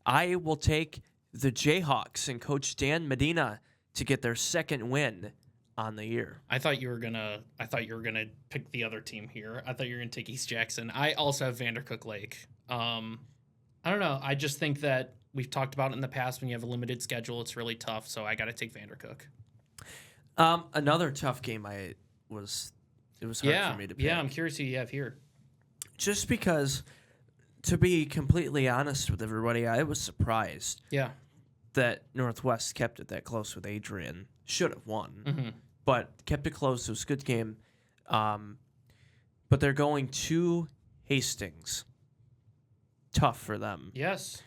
I will take the Jayhawks and Coach Dan Medina to get their second win on the year. I thought you were gonna pick the other team here. I thought you were gonna take East Jackson. I also have Vandercook Lake. I don't know. I just think that we've talked about it in the past. When you have a limited schedule, it's really tough. So I got to take Vandercook. Another tough game. It was hard for me to pick. Yeah, I'm curious who you have here. Just because, to be completely honest with everybody, I was surprised Yeah. that Northwest kept it that close with Adrian. Should have won, Mm-hmm. but kept it close. It was a good game. But they're going to Hastings. Tough for them. Yes.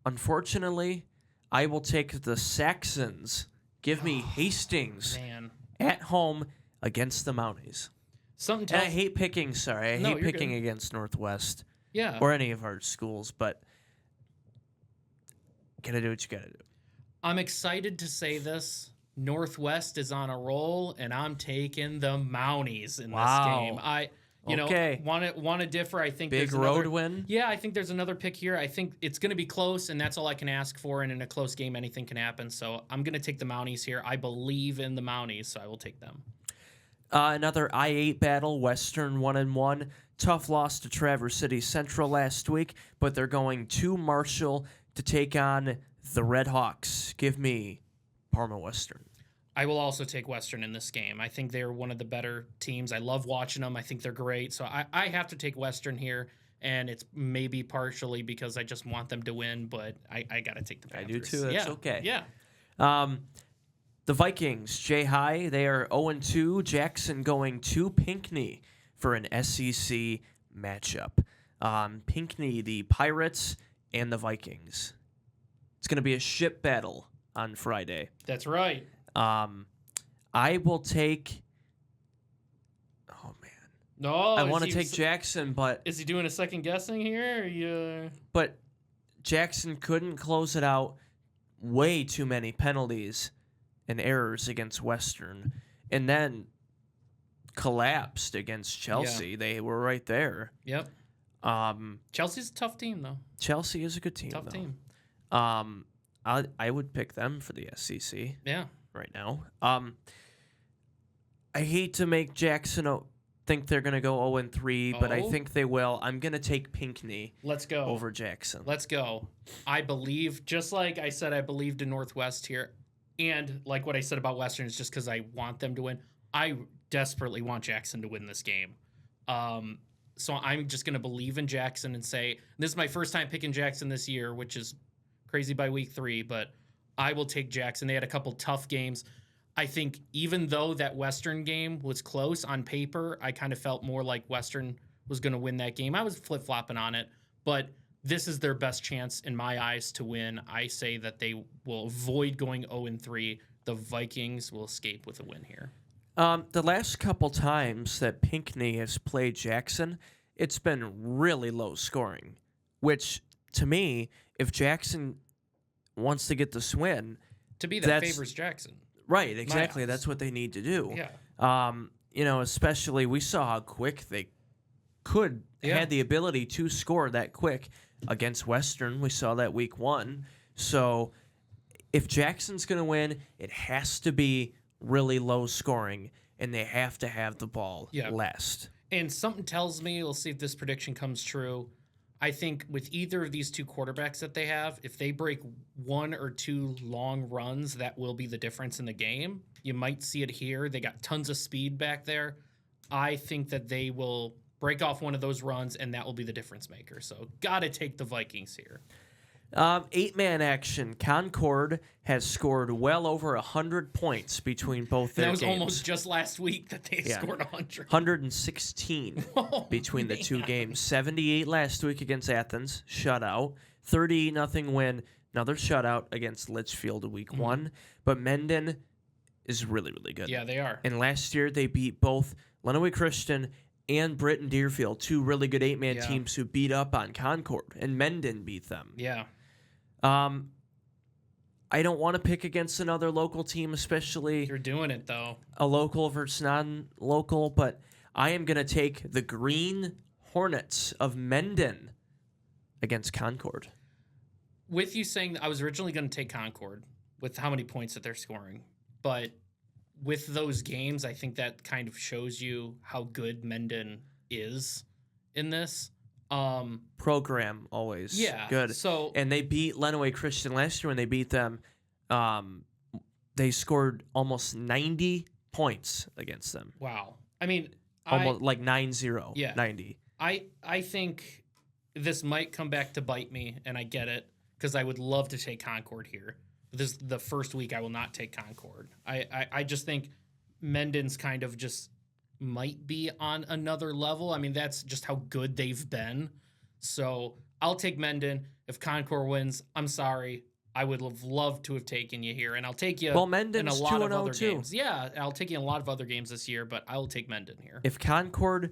Unfortunately, I will take the Saxons. Give me Hastings Man. at home against the Mounties. Something And tells I hate picking, sorry. I No, hate you're picking good. against Northwest Yeah. or any of our schools, but gotta do what you gotta do. I'm excited to say this. Northwest is on a roll, and I'm taking the Mounties in Wow. this game. Okay. Want to differ. I think Big there's road another, win. Yeah, I think there's another pick here. I think it's going to be close, and that's all I can ask for. And in a close game, anything can happen. So I'm going to take the Mounties here. I believe in the Mounties, so I will take them. Another I-8 battle, Western 1-1. Tough loss to Traverse City Central last week, but they're going to Marshall to take on the Red Hawks. Give me Parma Western. I will also take Western in this game. I think they're one of the better teams. I love watching them. I think they're great. So I have to take Western here, and it's maybe partially because I just want them to win, but I got to take the Panthers. I do too. That's yeah. okay. Yeah. The Vikings, Jay High, they are 0-2. Jackson going to Pinckney for an SEC matchup. Pinckney, the Pirates, and the Vikings. It's going to be a ship battle on Friday. That's right. I will take. Oh man, No, I want to take Jackson, but Is he doing a second guessing here? Or you, Jackson couldn't close it out. Way too many penalties and errors against Western, and then collapsed against Chelsea. They were right there. Yep. Chelsea's a tough team, though. Chelsea is a good team. Tough though. team. I would pick them for the SEC Yeah. right now. I hate to make Jackson think they're going to go 0-3, but I Oh. think they will. I'm going to take Pinckney Let's go. over Jackson. Let's go. I believe, just like I said, I believed in Northwest here. And like what I said about Western is just because I want them to win. I desperately want Jackson to win this game. So I'm just going to believe in Jackson and say, this is my first time picking Jackson this year, which is crazy by week 3, but I will take Jackson. They had a couple tough games. I think even though that Western game was close on paper, I kind of felt more like Western was going to win that game. I was flip-flopping on it, but this is their best chance in my eyes to win. I say that they will avoid going 0-3. The Vikings will escape with a win here. The last couple times that Pinckney has played Jackson, it's been really low scoring, which to me, if Jackson wants to get this win, To be that favors Jackson. right, exactly. eyes. That's what they need to do. Yeah. Especially we saw how quick they had the ability to score that quick against Western. We saw that week 1. So if Jackson's going to win, it has to be really low scoring, and they have to have the ball last. And something tells me, we'll see if this prediction comes true. I think with either of these two quarterbacks that they have, if they break 1 or 2 long runs, that will be the difference in the game. You might see it here. They got tons of speed back there. I think that they will break off one of those runs, and that will be the difference maker. So got to take the Vikings here. 8-man action. Concord has scored well over 100 points between both their games. That was almost just last week that they scored 100. 116 between the two games. 78 last week against Athens, shutout. 38-0 win, another shutout against Litchfield week 1. But Menden is really, really good. Yeah, they are. And last year they beat both Lenawee Christian and Britton Deerfield, 2 really good 8-man teams who beat up on Concord. And Menden beat them. Yeah. I don't want to pick against another local team, especially You're doing it, though. a local versus non-local, but I am going to take the Green Hornets of Menden against Concord. With you saying that I was originally going to take Concord with how many points that they're scoring, but with those games, I think that kind of shows you how good Menden is in this. Program always good. So and they beat Lenawee Christian last year when they beat them. They scored almost 90 points against them. wow. I mean, Almost like 9-0. Yeah. 90. I think this might come back to bite me, and I get it because I would love to take Concord here. This is the first week I will not take Concord. I just think Menden's kind of just might be on another level. I mean, that's just how good they've been. So I'll take Menden. If Concord wins, I'm sorry. I would have loved to have taken you here, and I'll take you Menden's in a lot of 2-0 other too. games. Yeah, I'll take you in a lot of other games this year, but I will take Menden here. If Concord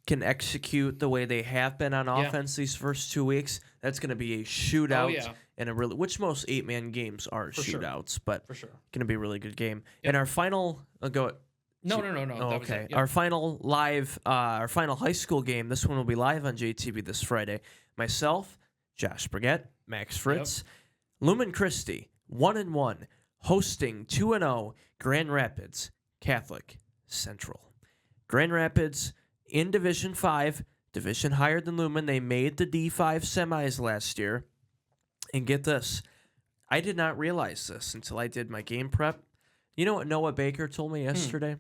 can execute the way they have been on offense these first 2 weeks, that's going to be a shootout and a really, which most 8-man games are shootouts, but For sure. going to be a really good game. And our final, No. Oh, That was okay. it. Yep. Our final high school game. This one will be live on JTV this Friday. Myself, Josh Brigette, Max Fritz, Lumen Christi, 1-1, hosting 2-0 Grand Rapids Catholic Central. Grand Rapids in Division 5, division higher than Lumen. They made the D5 semis last year. And get this, I did not realize this until I did my game prep. You know what Noah Baker told me yesterday?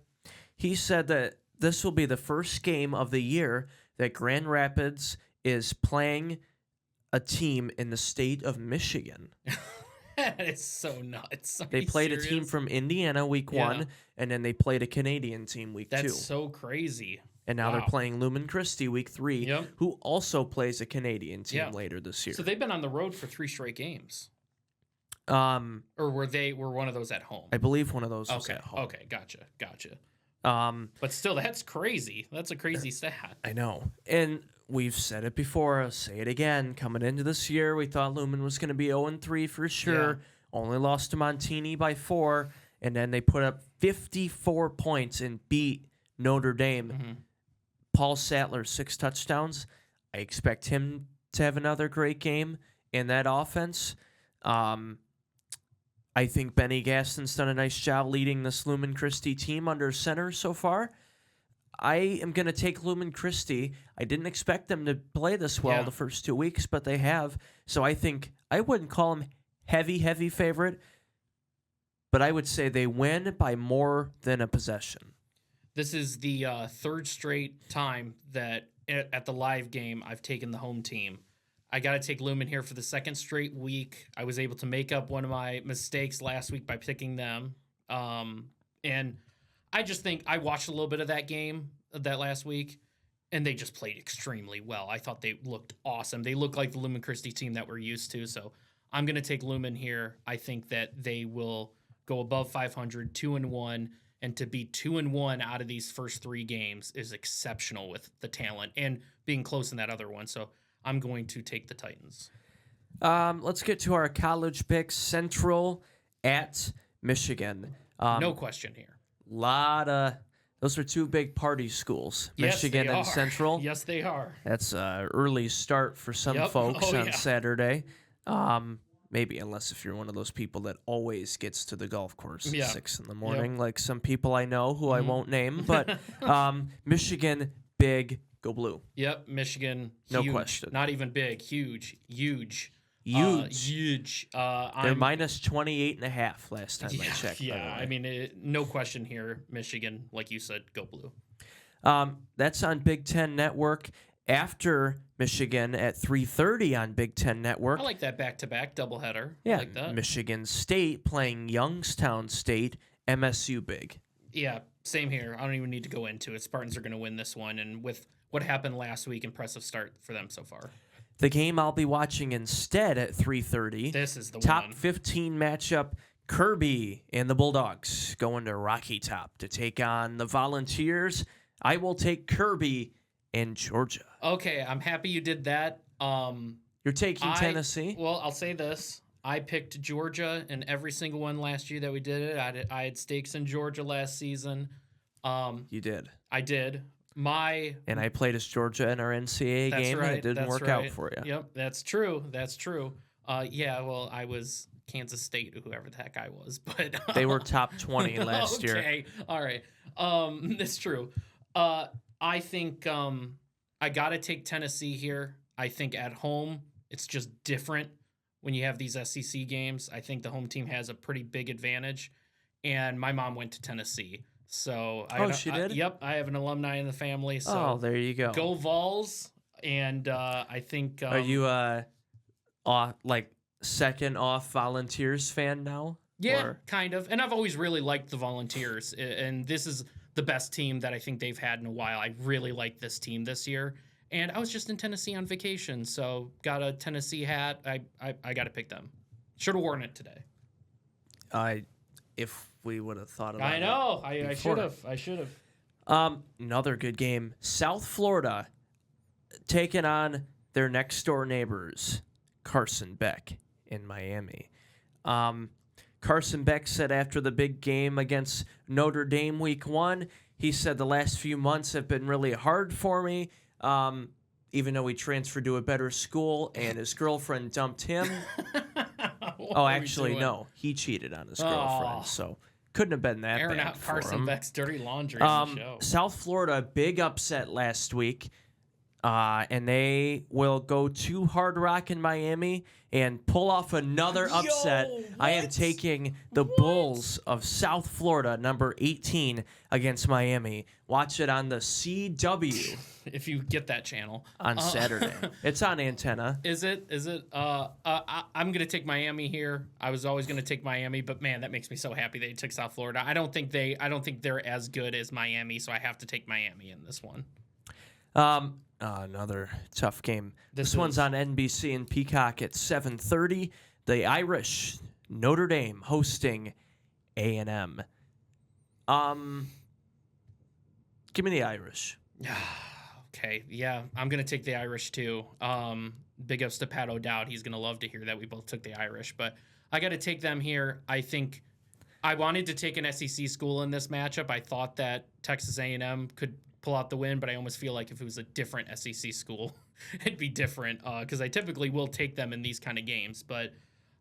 He said that this will be the first game of the year that Grand Rapids is playing a team in the state of Michigan. That is so nuts. They played a team from Indiana week 1, and then they played a Canadian team week 2. That's so crazy. And now they're playing Lumen Christi week 3, Yep. who also plays a Canadian team later this year. So they've been on the road for 3 straight games. Or were one of those at home? I believe one of those was at home. Okay, gotcha. But still, that's crazy. That's a crazy stat. I know. And we've said it before. I'll say it again. Coming into this year, we thought Lumen was going to be 0-3 for sure. Yeah. Only lost to Montini by 4. And then they put up 54 points and beat Notre Dame. Mm-hmm. Paul Sattler, 6 touchdowns. I expect him to have another great game in that offense. I think Benny Gaston's done a nice job leading this Lumen Christi team under center so far. I am going to take Lumen Christi. I didn't expect them to play this well the first 2 weeks, but they have. So I think I wouldn't call them heavy favorite, but I would say they win by more than a possession. This is the third straight time that at the live game I've taken the home team. I got to take Lumen here for the second straight week. I was able to make up one of my mistakes last week by picking them. And I just think I watched a little bit of that game that last week, and they just played extremely well. I thought they looked awesome. They look like the Lumen Christi team that we're used to. So I'm going to take Lumen here. I think that they will go above 500, 2-1, and to be 2-1 out of these first 3 games is exceptional with the talent and being close in that other one. So I'm going to take the Titans. Let's get to our college picks. Central at Michigan. No question here. Those are 2 big party schools, Michigan and Central. Yes, they are. That's an early start for some folks on Saturday. Maybe, unless if you're one of those people that always gets to the golf course at 6 in the morning, like some people I know who I won't name. But Michigan, big, go blue. Yep, Michigan, no huge. question. Not even big, huge. Huge. They're minus 28.5 last time I checked. Yeah, I mean, no question here. Michigan, like you said, go blue. That's on Big Ten Network. After Michigan at 3:30 on Big Ten Network. I like that back-to-back doubleheader. Yeah, I like that. Michigan State playing Youngstown State, MSU big. Yeah, same here. I don't even need to go into it. Spartans are going to win this one, and with what happened last week, impressive start for them so far. The game I'll be watching instead at 3:30. This is the top one. 15 matchup. Kirby and the Bulldogs going to Rocky Top to take on the Volunteers. I will take Kirby in Georgia. Okay, I'm happy you did that. You're taking Tennessee? Well, I'll say this. I picked Georgia in every single one last year that we did it. I had stakes in Georgia last season. You did. I did. And I played as Georgia in our NCAA game, and it didn't work out for you. Yep, that's true. That's true. Well, I was Kansas State, whoever the heck I was, but they were top 20 last year. Okay, all right. That's true. I think I got to take Tennessee here. I think at home, it's just different when you have these SEC games. I think the home team has a pretty big advantage. And my mom went to Tennessee. So she did? Yep, I have an alumni in the family. So there you go. Go Vols. And I think... Are you second off Volunteers fan now? Yeah, kind of. And I've always really liked the Volunteers. And this is the best team that I think they've had in a while. I really like this team this year. And I was just in Tennessee on vacation, so got a Tennessee hat. I got to pick them. Should have worn it today. If we would have thought about it. I know. I should have. Another good game. South Florida taking on their next door neighbors, Carson Beck in Miami. Carson Beck said after the big game against Notre Dame week 1, he said the last few months have been really hard for me, even though he transferred to a better school and his girlfriend dumped him. Actually, no. He cheated on his girlfriend, so couldn't have been that airing bad out for Carson him. Beck's dirty laundry on the show. South Florida, big upset last week. And they will go to Hard Rock in Miami and pull off another upset. I am taking the Bulls of South Florida, number 18, against Miami. Watch it on the CW. If you get that channel. On Saturday. It's on Antenna. Is it? I'm going to take Miami here. I was always going to take Miami, but man, that makes me so happy they took South Florida. I don't think they're as good as Miami, so I have to take Miami in this one. Another tough game. This one's on NBC and Peacock at 7:30. The Irish, Notre Dame hosting A&M. Give me the Irish. Okay, yeah, I'm going to take the Irish too. Big ups to Pat O'Dowd. He's going to love to hear that we both took the Irish, but I got to take them here. I think I wanted to take an SEC school in this matchup. I thought that Texas A&M could pull out the win, but I almost feel like if it was a different SEC school, it'd be different because I typically will take them in these kind of games. But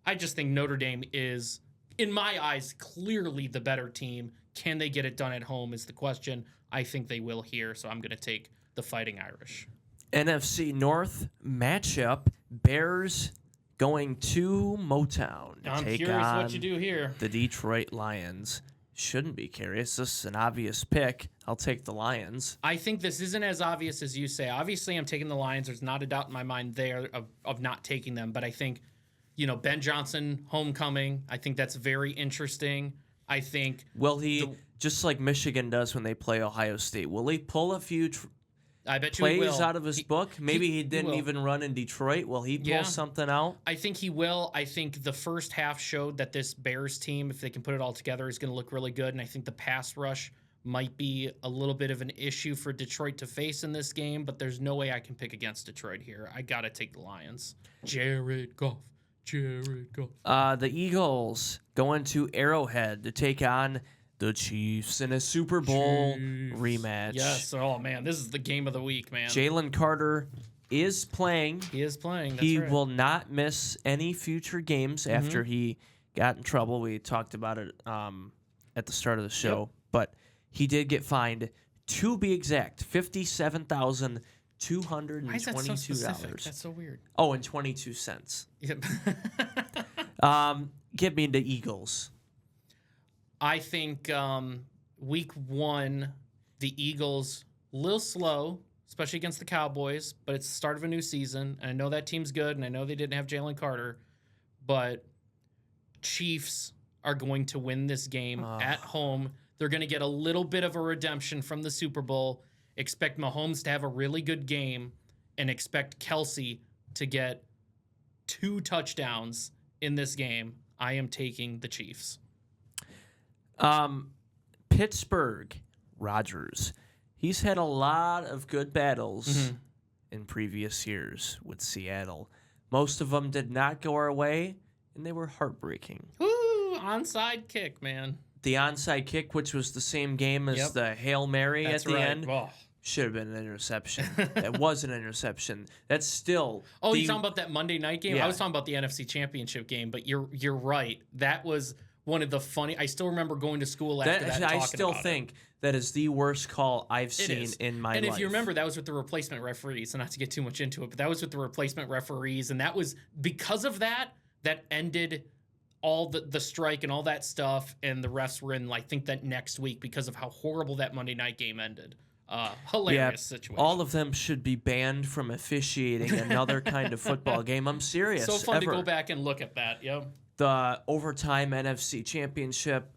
I just think Notre Dame is, in my eyes, clearly the better team. Can they get it done at home is the question. I think they will here, so I'm going to take the Fighting Irish. NFC North matchup, Bears going to Motown to I'm take curious on what you do here. the Detroit Lions. Shouldn't be curious. This is an obvious pick. I'll take the Lions. I think this isn't as obvious as you say. Obviously, I'm taking the Lions. There's not a doubt in my mind there of not taking them. But I think, Ben Johnson, homecoming, I think that's very interesting. I think... Will he, just like Michigan does when they play Ohio State, will he pull a few I bet you he plays will. out of his book? Maybe he didn't will. even run in Detroit. Will he pull something out? I think he will. I think the first half showed that this Bears team, if they can put it all together, is going to look really good. And I think the pass rush might be a little bit of an issue for Detroit to face in this game, but there's no way I can pick against Detroit here. I got to take the Lions. Jared Goff. The Eagles going to Arrowhead to take on the Chiefs in a Super Bowl rematch. Yes. Oh, man. This is the game of the week, man. Jalen Carter is playing. He is playing. That's He right. will not miss any future games after he got in trouble. We talked about it at the start of the show. Yep. But he did get fined, to be exact, $57,222. Why is that so specific? That's so weird. Oh, and 22 cents. Yep. Give me the Eagles. I think week one, the Eagles, a little slow, especially against the Cowboys, but it's the start of a new season. And I know that team's good, and I know they didn't have Jalen Carter, but Chiefs are going to win this game at home. They're going to get a little bit of a redemption from the Super Bowl. Expect Mahomes to have a really good game, and expect Kelsey to get 2 touchdowns in this game. I am taking the Chiefs. Pittsburgh, Rodgers. He's had a lot of good battles in previous years with Seattle. Most of them did not go our way, and they were heartbreaking. Woo! Onside kick, man. The onside kick, which was the same game as the Hail Mary at the end, Oh. should have been an interception. That was an interception. That's still... Oh, you're talking about that Monday night game? Yeah. I was talking about the NFC Championship game, but you're right. That was one of the funny... I still remember going to school after that and I talking still about think that is the worst call I've seen in my life. And if you remember, that was with the replacement referees. So not to get too much into it, but that was with the replacement referees. And that was because of that ended all the strike and all that stuff. And the refs were in, I think, that next week because of how horrible that Monday night game ended. Hilarious situation. All of them should be banned from officiating another kind of football game. I'm serious. So fun to go back and look at that. Yep. The overtime NFC Championship.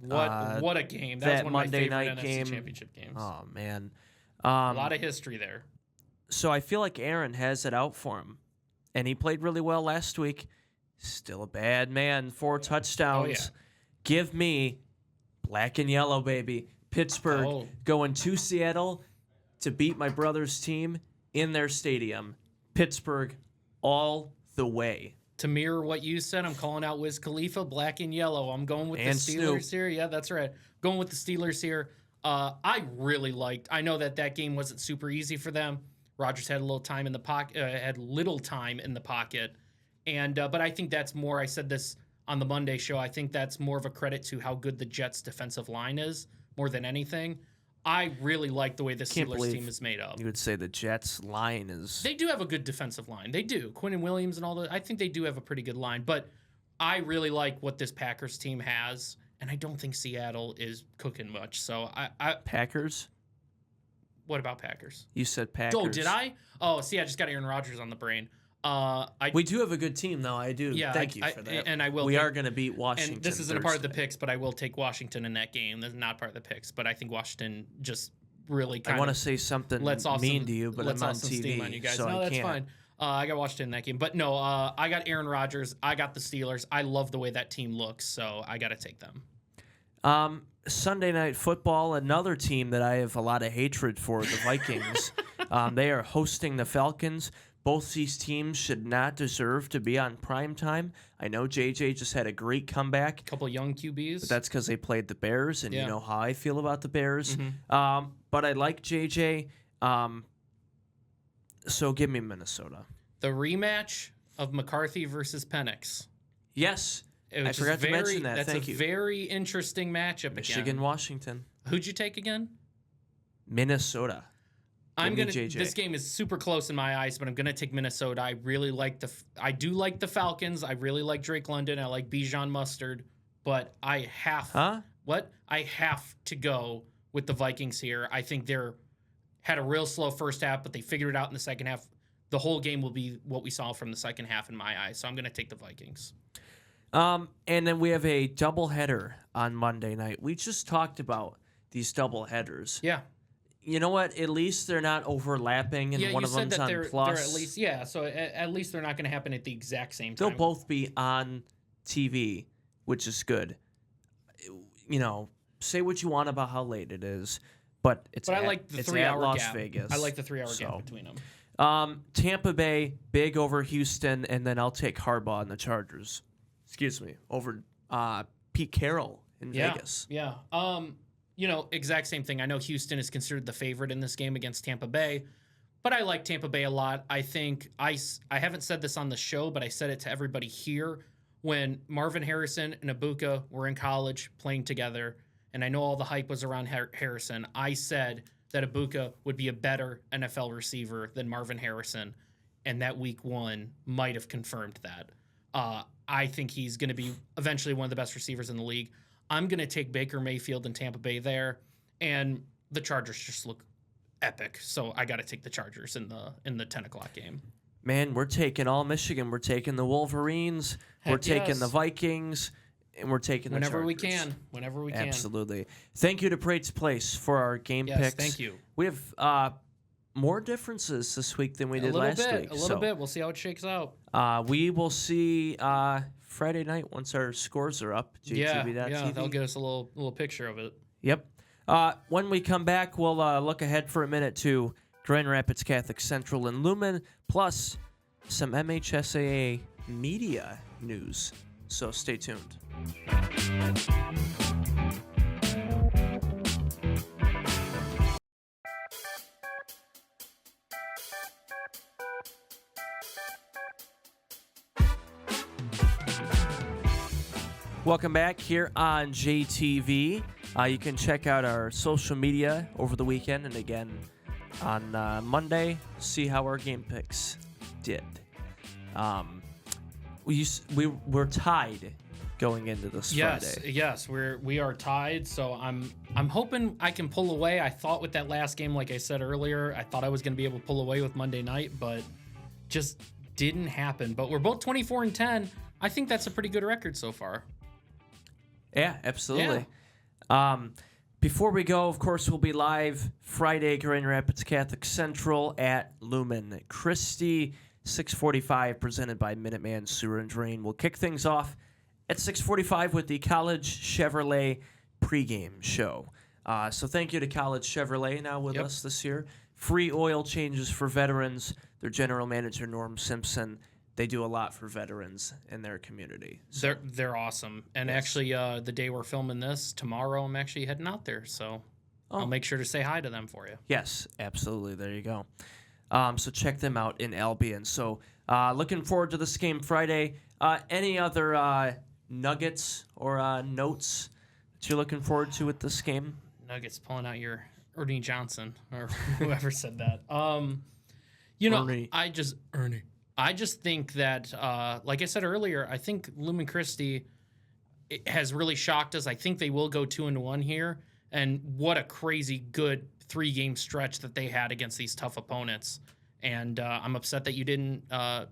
What a game. That was one Monday of my favorite night NFC game. Championship games. Oh, man. A lot of history there. So I feel like Aaron has it out for him. And he played really well last week. Still a bad man. 4 touchdowns. Oh, yeah. Give me black and yellow, baby. Pittsburgh going to Seattle to beat my brother's team in their stadium. Pittsburgh all the way. To mirror what you said, I'm calling out Wiz Khalifa, black and yellow. I'm going with And the Steelers here. Yeah, that's right. Going with the Steelers here. I really liked. I know that game wasn't super easy for them. Rodgers had a little time in the pocket. And but I think that's more. I said this on the Monday show. I think that's more of a credit to how good the Jets' defensive line is, more than anything. I really like the way the Steelers team is made up. You would say the Jets' line is... They do have a good defensive line. They do. Quinnen Williams and all that. I think they do have a pretty good line. But I really like what this Packers team has, and I don't think Seattle is cooking much. So Packers? What about Packers? You said Packers. Oh, did I? Oh, see, I just got Aaron Rodgers on the brain. We do have a good team, though. I do. Yeah, Thank you for that. And I will. We are going to beat Washington. And this isn't a part of the picks, but I will take Washington in that game. This is not part of the picks, but I think Washington just really kind of... I want to say something mean to you, but I'm on TV, steam on you guys. so no, I that's can't. fine. I got Washington in that game. But no, I got Aaron Rodgers. I got the Steelers. I love the way that team looks, so I got to take them. Sunday Night Football, another team that I have a lot of hatred for, the Vikings. They are hosting the Falcons. Both these teams should not deserve to be on prime time. I know JJ just had a great comeback. A couple of young QBs. But that's because they played the Bears, and you know how I feel about the Bears. Mm-hmm. But I like JJ. So give me Minnesota. The rematch of McCarthy versus Penix. Yes. I Which is forgot to mention that. That's Thank a you. very interesting matchup Michigan, again. Washington. Who'd you take again? Minnesota. I'm Give me gonna. JJ. This game is super close in my eyes, but I'm gonna take Minnesota. I really like I do like the Falcons. I really like Drake London. I like Bijan Mustard, but I have. Huh? What? I have to go with the Vikings here. I think they're had a real slow first half, but they figured it out in the second half. The whole game will be what we saw from the second half in my eyes. So I'm gonna take the Vikings. And then we have a doubleheader on Monday night. We just talked about these doubleheaders. Yeah. You know what? At least they're not overlapping, and one you of said them's that on they're plus. at least So at least they're not going to happen at the exact same They'll time. both be on TV, which is good. You know, say what you want about how late it is, but But I like the 3-hour Las gap. Vegas. I like the 3-hour gap between them. Tampa Bay, big over Houston, and then I'll take Harbaugh and the Chargers. Excuse me, over Pete Carroll in Vegas. Yeah. Exact same thing. I know Houston is considered the favorite in this game against Tampa Bay, but I like Tampa Bay a lot. I think I haven't said this on the show, but I said it to everybody here when Marvin Harrison and Ibuka were in college playing together, and I know all the hype was around Harrison. I said that Ibuka would be a better NFL receiver than Marvin Harrison, and that week one might have confirmed that. I think he's going to be eventually one of the best receivers in the league. I'm going to take Baker Mayfield and Tampa Bay there, and the Chargers just look epic. So I got to take the Chargers in the 10 o'clock game. Man, we're taking all Michigan. We're taking the Wolverines. We're Heck taking yes. the Vikings, and we're taking the Chargers. Whenever we can. Absolutely. Thank you to Prate's Place for our game picks. Yes, thank you. We have more differences this week than we did last week. A little bit. We'll see how it shakes out. We will see Friday night once our scores are up. JTV.tv. Yeah, they'll get us a little picture of it. Yep. When we come back, we'll look ahead for a minute to Grand Rapids Catholic Central and Lumen, plus some MHSAA media news. So stay tuned. Welcome back here on JTV. You can check out our social media over the weekend and again on Monday, see how our game picks did. We're tied going into this Friday. Yes, we are tied. So I'm hoping I can pull away. I thought with that last game, like I said earlier, I thought I was going to be able to pull away with Monday night, but just didn't happen. But we're both 24-10. I think that's a pretty good record so far. Yeah, absolutely. Before we go, of course, we'll be live Friday, Grand Rapids Catholic Central at Lumen Christi, 6:45, presented by Minuteman Sewer and Drain. We'll kick things off at 6:45 with the College Chevrolet pregame show. So thank you to College Chevrolet now with us this year. Free oil changes for veterans. Their general manager, Norm Simpson, they do a lot for veterans in their community. So. They're awesome. And actually, the day we're filming this, tomorrow I'm actually heading out there. So I'll make sure to say hi to them for you. Yes, absolutely. There you go. So check them out in Albion. So looking forward to this game Friday. Any other nuggets or notes that you're looking forward to with this game? Nuggets pulling out your Ernie Johnson or whoever said that. Ernie. I just think that, like I said earlier, I think Lumen Christi has really shocked us. I think they will go 2-1 here. And what a crazy good 3-game stretch that they had against these tough opponents. And I'm upset that you didn't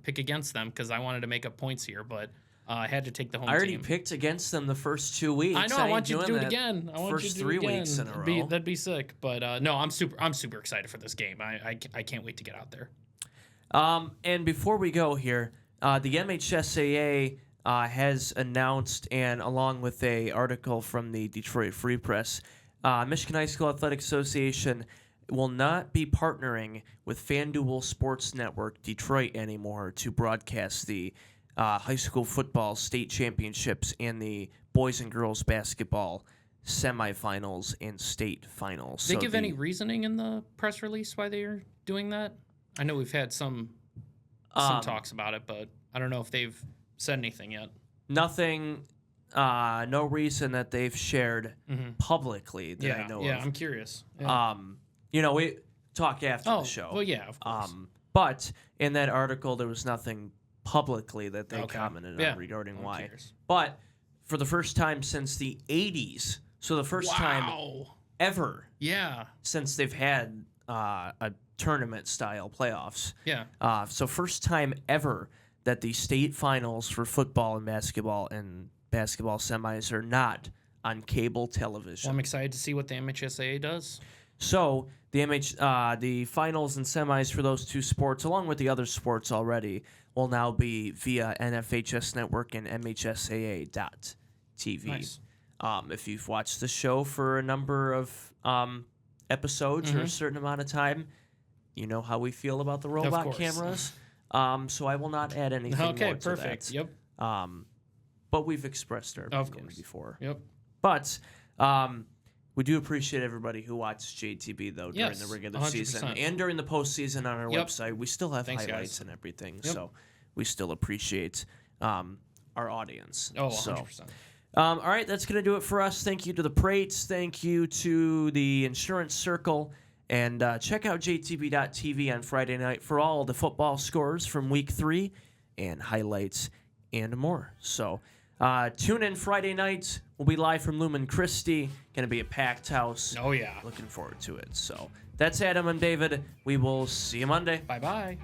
pick against them because I wanted to make up points here, but I had to take the home team. I already picked against them the first 2 weeks. I know. I want you to do it again. I want first you to do 3 it again. weeks in a row. That'd be sick. But no, I'm super excited for this game. I can't wait to get out there. And before we go here, the MHSAA has announced, and along with a article from the Detroit Free Press, Michigan High School Athletic Association will not be partnering with FanDuel Sports Network Detroit anymore to broadcast the high school football state championships and the boys and girls basketball semifinals and state finals. Did they give any reasoning in the press release why they're doing that? I know we've had some talks about it, but I don't know if they've said anything yet. Nothing, no reason that they've shared publicly that I know of. Yeah, I'm curious. Yeah. We talk after the show. Well, yeah, of course. But in that article, there was nothing publicly that they commented Yeah. on regarding I'm why. curious. But for the first time since the 80s, so the first time ever since they've had a tournament-style playoffs. Yeah. So first time ever that the state finals for football and basketball semis are not on cable television. Well, I'm excited to see what the MHSAA does. So the finals and semis for those two sports, along with the other sports already, will now be via NFHS Network and MHSAA.TV. Nice. If you've watched the show for a number of episodes or a certain amount of time, you know how we feel about the robot course. cameras. So I will not add anything more to perfect. that. Yep. But we've expressed our opinion course. before. Yep. But we do appreciate everybody who watched JTB, though, during Yes, the regular 100%. season and during the postseason on our Yep. website. We still have Thanks, highlights guys. and everything, Yep. so we still appreciate our audience. Oh, So, 100%. all right, that's going to do it for us. Thank you to the Prates. Thank you to the Insurance Circle. And check out JTV.TV on Friday night for all the football scores from Week 3 and highlights and more. So tune in Friday night. We'll be live from Lumen Christi. Going to be a packed house. Oh, yeah. Looking forward to it. So that's Adam and David. We will see you Monday. Bye-bye.